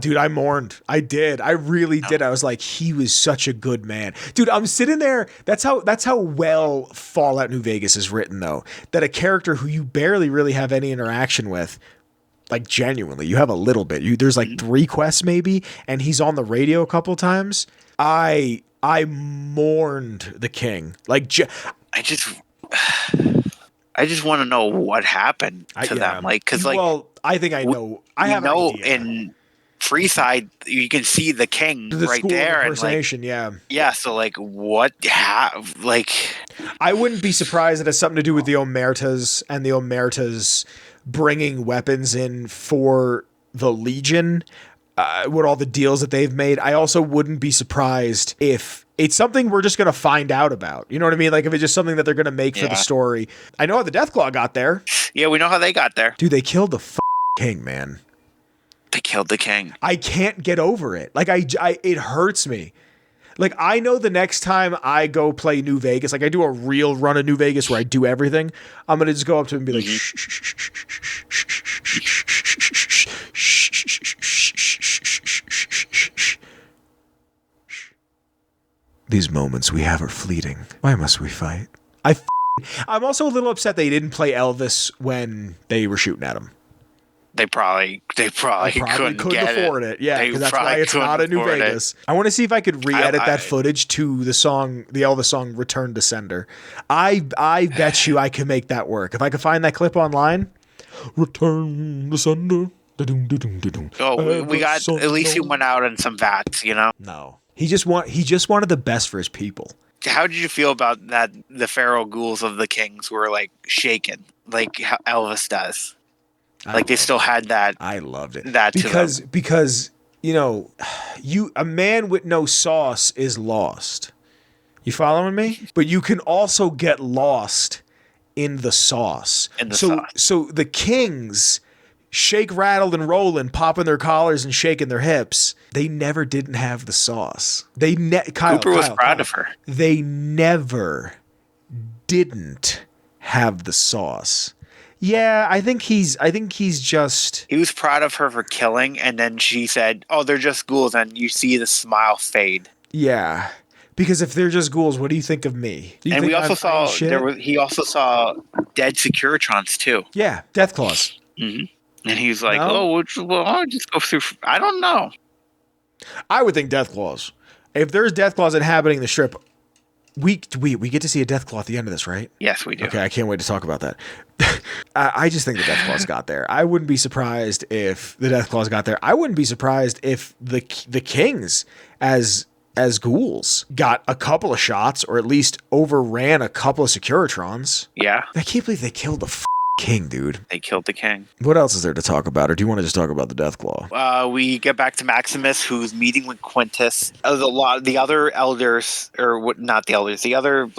Dude, I mourned. I did. I really did. I was like, he was such a good man. Dude, I'm sitting there. That's how well Fallout New Vegas is written, though. That a character who you barely really have any interaction with, like genuinely, you have a little bit. There's like 3 quests maybe, and he's on the radio a couple times. I mourned the king. Like, I just want to know what happened to them. Like, because like, I think I know. I have an idea. In Freeside, you can see the king right there. Impersonation, yeah. So like, what? Like, I wouldn't be surprised that it has something to do with the Omertas and the Omertas bringing weapons in for the Legion. With all the deals that they've made, I also wouldn't be surprised if it's something we're just going to find out about. You know what I mean? Like if it's just something that they're going to make for the story. I know how the Deathclaw got there. Yeah, we know how they got there. Dude, they killed the king, man. They killed the king. I can't get over it. Like it hurts me. Like I know the next time I go play New Vegas, like I do a real run of New Vegas where I do everything, I'm going to just go up to him and be like, these moments we have are fleeting. Why must we fight? I'm also a little upset they didn't play Elvis when they were shooting at him. They probably couldn't afford it. Yeah, because that's why it's not a New Vegas. I want to see if I could re-edit that footage to the song, the Elvis song "Return to Sender." I bet you I can make that work if I could find that clip online. Return to Sender. Oh, we got at least he went out on some vats, you know. No, he just wanted the best for his people. How did you feel about that? The feral ghouls of the Kings were like shaken, like how Elvis does. Like they still had that. I loved it. That because you know, a man with no sauce is lost. You following me? But you can also get lost in the sauce. So the Kings shake, rattled, and rolling, popping their collars and shaking their hips. They never didn't have the sauce. Cooper was proud of her. They never didn't have the sauce. Yeah, I think he's just... He was proud of her for killing, and then she said, "Oh, they're just ghouls," and you see the smile fade. Yeah. Because if they're just ghouls, what do you think of me? Do you And think we also saw he also saw dead Securitrons too. Yeah, Deathclaws. Mm-hmm. And he was like, No? I'll just go through. I don't know. I would think Deathclaws. If there's Deathclaws inhabiting the strip, we get to see a Deathclaw at the end of this, right? Yes, we do. Okay, I can't wait to talk about that. I just think the Deathclaws got there. I wouldn't be surprised if the Deathclaws got there. I wouldn't be surprised if the Kings as ghouls got a couple of shots, or at least overran a couple of Securitrons. Yeah. I can't believe they killed the king, dude. They killed the king. What else is there to talk about, or do you want to just talk about the Deathclaw? We get back to Maximus, who's meeting with Quintus. The other elders, or what? Not the elders. The other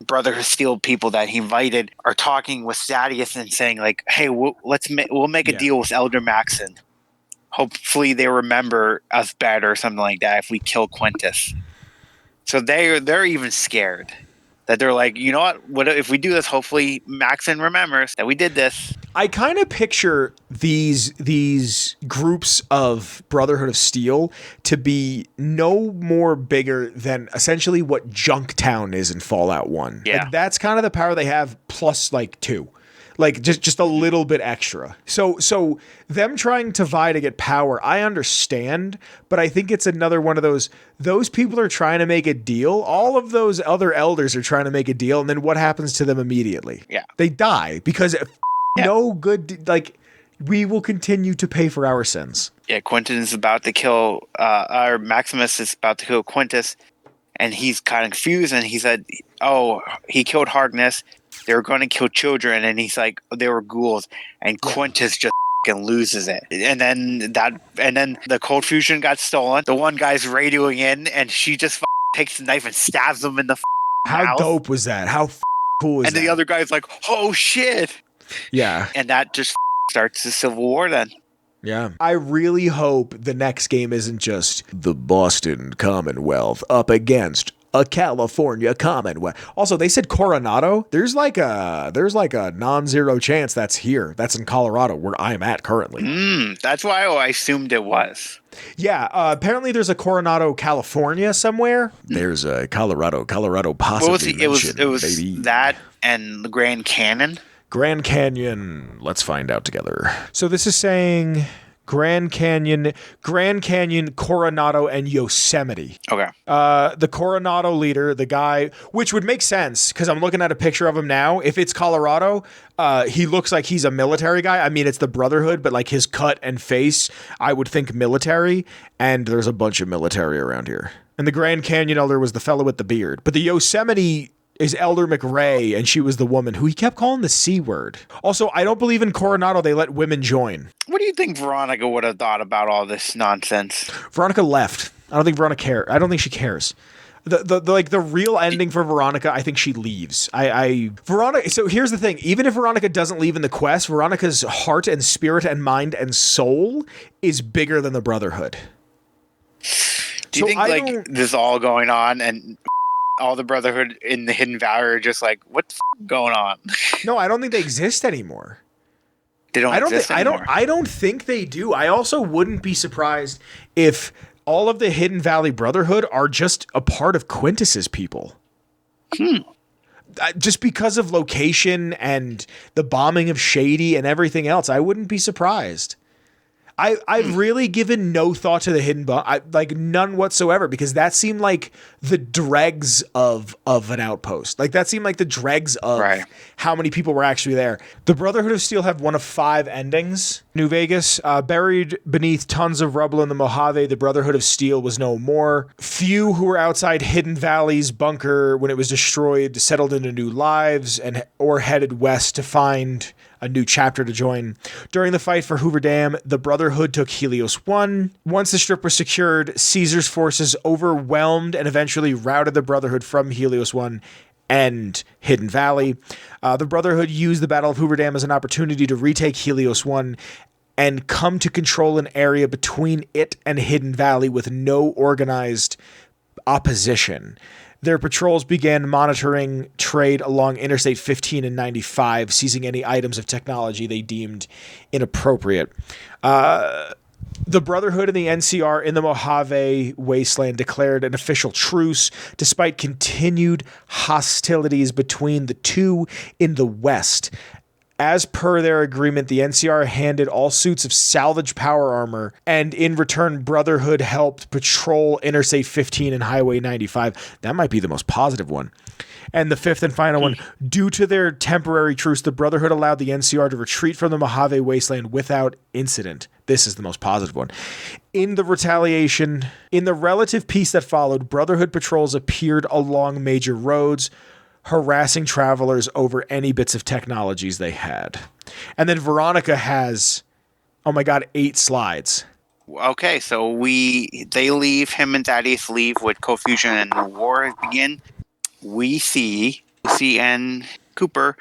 Brotherhood of Steel people that he invited are talking with Thaddeus and saying like, "Hey, we'll make a deal with Elder Maxon. Hopefully, they remember us better, or something like that, if we kill Quintus." So they're even scared. That they're like, you know what if we do this, hopefully Maxon remembers that we did this. I kind of picture these groups of Brotherhood of Steel to be no more bigger than essentially what Junktown is in Fallout 1. Yeah. Like, that's kind of the power they have, plus 2. Like just a little bit extra. So them trying to vie to get power, I understand, but I think it's another one of those people are trying to make a deal. All of those other elders are trying to make a deal, and then what happens to them immediately? Yeah. They die because no good, we will continue to pay for our sins. Yeah, Quintus is about to kill, or Maximus is about to kill Quintus, and he's kind of confused, and he said, "Oh, he killed Harkness. They were going to kill children," and he's like, "They were ghouls," and Quintus just loses it. And then the cold fusion got stolen. The one guy's radioing in, and she just takes the knife and stabs him in the How mouth. dope was that? How cool is that? And the other guy's like, "Oh shit!" Yeah, and that just starts the Civil War. Then. Yeah. I really hope the next game isn't just the Boston Commonwealth up against a California Commonwealth. Also, they said Coronado. There's like a non-zero chance that's here. That's in Colorado, where I'm at currently. That's why I assumed it was. Yeah. Apparently, there's a Coronado, California somewhere. There's a Colorado possibly. It was baby. That and the Grand Canyon. Grand Canyon. Let's find out together. So this is saying Grand Canyon, Coronado, and Yosemite. Okay. The Coronado leader, the guy, which would make sense because I'm looking at a picture of him now. If it's Colorado, he looks like he's a military guy. I mean, it's the Brotherhood, but like his cut and face, I would think military. And there's a bunch of military around here. And the Grand Canyon elder was the fellow with the beard. But the Yosemite is Elder McRae, and she was the woman who he kept calling the C word. Also, I don't believe in Coronado they let women join. What do you think Veronica would have thought about all this nonsense? Veronica left. I don't think Veronica cares. I don't think she cares. The real ending for Veronica, I think she leaves. Veronica. So here's the thing. Even if Veronica doesn't leave in the quest, Veronica's heart and spirit and mind and soul is bigger than the Brotherhood. Do you think this is all going on and all the Brotherhood in the Hidden Valley are just like, what's going on? No, I don't think they exist anymore. They don't exist anymore. I don't think they do. I also wouldn't be surprised if all of the Hidden Valley Brotherhood are just a part of Quintus's people. Just because of location and the bombing of Shady and everything else, I wouldn't be surprised. I've really given no thought to the hidden like none whatsoever, because that seemed like the dregs of an outpost. Like that seemed like the dregs of how many people were actually there. The Brotherhood of Steel have one of 5 endings. New Vegas, buried beneath tons of rubble in the Mojave, the Brotherhood of Steel was no more. Few who were outside Hidden Valley's bunker when it was destroyed settled into new lives or headed west to find a new chapter to join. During the fight for Hoover Dam, the Brotherhood took Helios 1. Once the strip was secured, Caesar's forces overwhelmed and eventually routed the Brotherhood from Helios 1 and Hidden Valley. The Brotherhood used the Battle of Hoover Dam as an opportunity to retake Helios 1 and come to control an area between it and Hidden Valley with no organized opposition. Their patrols began monitoring trade along Interstate 15 and 95, seizing any items of technology they deemed inappropriate. The Brotherhood and the NCR in the Mojave Wasteland declared an official truce despite continued hostilities between the two in the West. As per their agreement, the NCR handed all suits of salvage power armor, and in return, Brotherhood helped patrol Interstate 15 and Highway 95. That might be the most positive one. And the fifth and final one, due to their temporary truce, the Brotherhood allowed the NCR to retreat from the Mojave Wasteland without incident. This is the most positive one. In the relative peace that followed, Brotherhood patrols appeared along major roads, harassing travelers over any bits of technologies they had. And then Veronica has, 8 slides. Okay, so they leave, him and Thaddeus leave with confusion and the war begin. We see Lucy and Cooper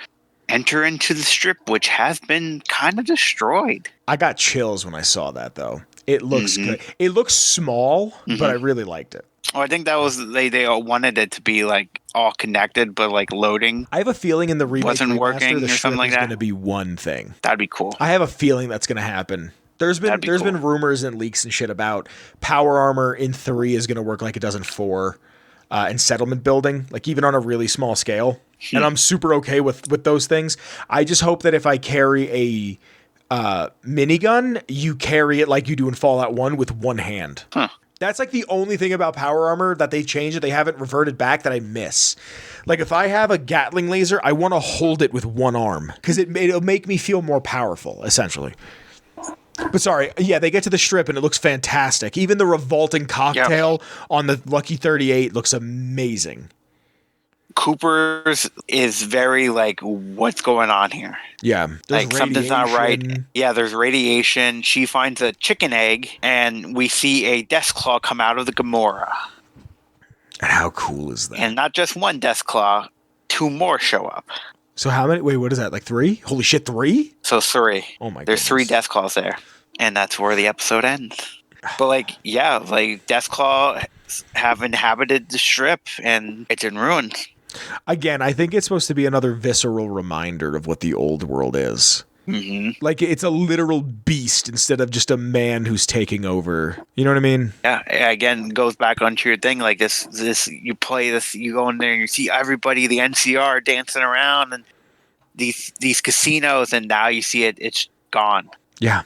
enter into the strip, which has been kind of destroyed. I got chills when I saw that, though. It looks good. It looks small, but I really liked it. Oh, I think that was they all wanted it to be like all connected, but like loading. I have a feeling in the remake wasn't working the or something like is that. Going to be one thing. That'd be cool. I have a feeling that's going to happen. There's been rumors and leaks and shit about power armor in 3 is going to work like it does in 4, and settlement building, like even on a really small scale. And I'm super okay with those things. I just hope that if I carry a minigun, you carry it like you do in Fallout 1 with one hand. Huh. That's like the only thing about power armor that they changed that they haven't reverted back that I miss. Like if I have a Gatling laser, I want to hold it with one arm because it'll make me feel more powerful, essentially. But sorry, yeah, they get to the strip and it looks fantastic. Even the revolting cocktail on the Lucky 38 looks amazing. Cooper's is very like, what's going on here? Yeah. Like something's not right. Yeah, there's radiation. She finds a chicken egg and we see a death claw come out of the Gamora. And how cool is that? And not just one death claw, 2 more show up. So how many? Wait, what is that? Like 3? Holy shit, 3? So 3. Oh my god. There's 3 death claws there. And that's where the episode ends. But like, yeah, like Deathclaw have inhabited the strip and it's in ruins. Again, I think it's supposed to be another visceral reminder of what the old world is. Mm-hmm. Like it's a literal beast instead of just a man who's taking over. You know what I mean? Yeah. Again, goes back onto your thing. Like this, you play this, you go in there and you see everybody, the NCR dancing around and these casinos, and now you see it's gone. Yeah.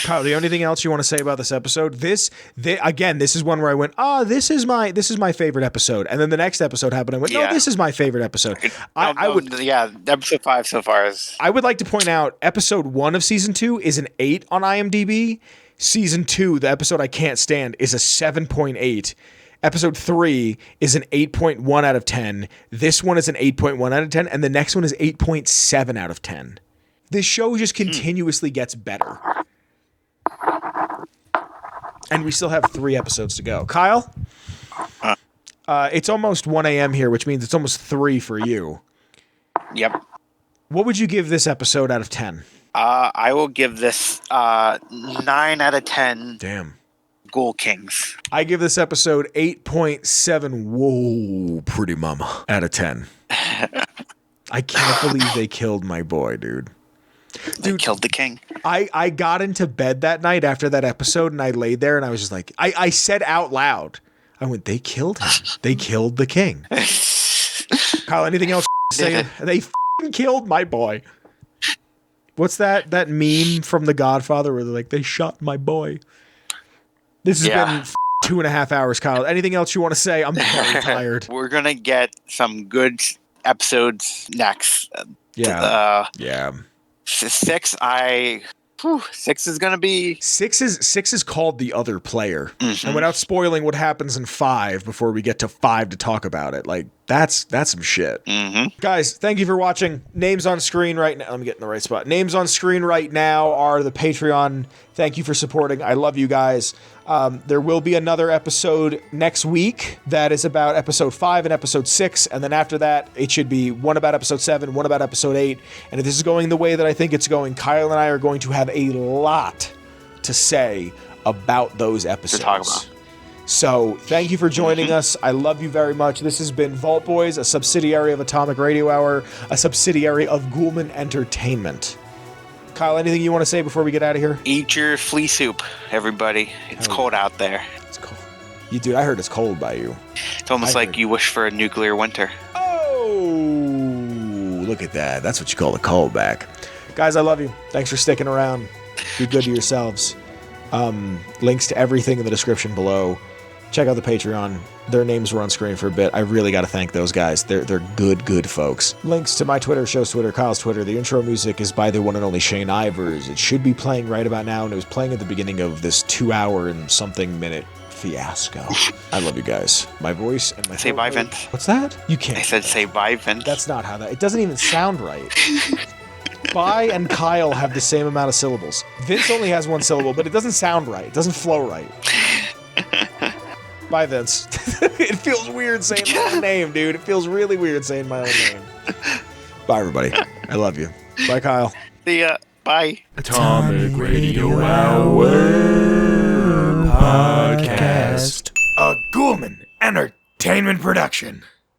Kyle, the only thing else you want to say about this episode? This is one where I went, this is my favorite episode, and then the next episode happened. I went, no, this is my favorite episode. Episode 5 so far is. I would like to point out, episode 1 of season 2 is an 8 on IMDb. Season 2, the episode I can't stand, is a 7.8. Episode 3 is an 8.1 out of 10. This one is an 8.1 out of 10, and the next one is 8.7 out of 10. This show just continuously gets better. And we still have 3 episodes to go. Kyle? It's almost 1 a.m. here, which means it's almost 3 for you. Yep. What would you give this episode out of 10? I will give this 9 out of 10. Damn. Ghoul Kings. I give this episode 8.7. Whoa, pretty mama. Out of 10. I can't believe they killed my boy, dude. They killed the king. I got into bed that night after that episode, and I laid there, and I was just like, I said out loud, I went, they killed him. They killed the king. Kyle, anything else to say? They f***ing killed my boy. What's that meme from The Godfather where they're like, they shot my boy? This has been 2.5 hours, Kyle. Anything else you want to say? I'm very tired. We're going to get some good episodes next. Yeah. 6, 6 is going to be... 6 is called The Other Player. Mm-hmm. And without spoiling what happens in 5 before we get to 5 to talk about it, like, that's some shit. Mm-hmm. Guys, thank you for watching. Names on screen right now. Let me get in the right spot. Names on screen right now are the Patreon. Thank you for supporting. I love you guys. There will be another episode next week that is about episode 5 and episode 6. And then after that, it should be one about episode 7, one about episode 8. And if this is going the way that I think it's going, Kyle and I are going to have a lot to say about those episodes. To talk about. So thank you for joining us. I love you very much. This has been Vault Boys, a subsidiary of Atomic Radio Hour, a subsidiary of Ghoulman Entertainment. Kyle, anything you want to say before we get out of here? Eat your flea soup, everybody. It's cold out there. It's cold. You dude, I heard it's cold by you. It's almost like you wish for a nuclear winter. Oh, look at that. That's what you call a callback. Guys, I love you. Thanks for sticking around. Be good to yourselves. Links to everything in the description below. Check out the Patreon. Their names were on screen for a bit. I really got to thank those guys. They're good folks. Links to my Twitter, show's Twitter, Kyle's Twitter. The intro music is by the one and only Shane Ivers. It should be playing right about now, and it was playing at the beginning of this 2-hour and something minute fiasco. I love you guys. My voice and my Say bye, Vince. What's that? You can't. I said say bye, Vince. That's not how that. It doesn't even sound right. Bye and Kyle have the same amount of syllables. Vince only has one syllable, but it doesn't sound right. It doesn't flow right. Bye, Vince. It feels weird saying my own name, dude. It feels really weird saying my own name. Bye, everybody. I love you. Bye, Kyle. See ya. Bye. Atomic Radio Hour Podcast. A Ghoulman Entertainment production.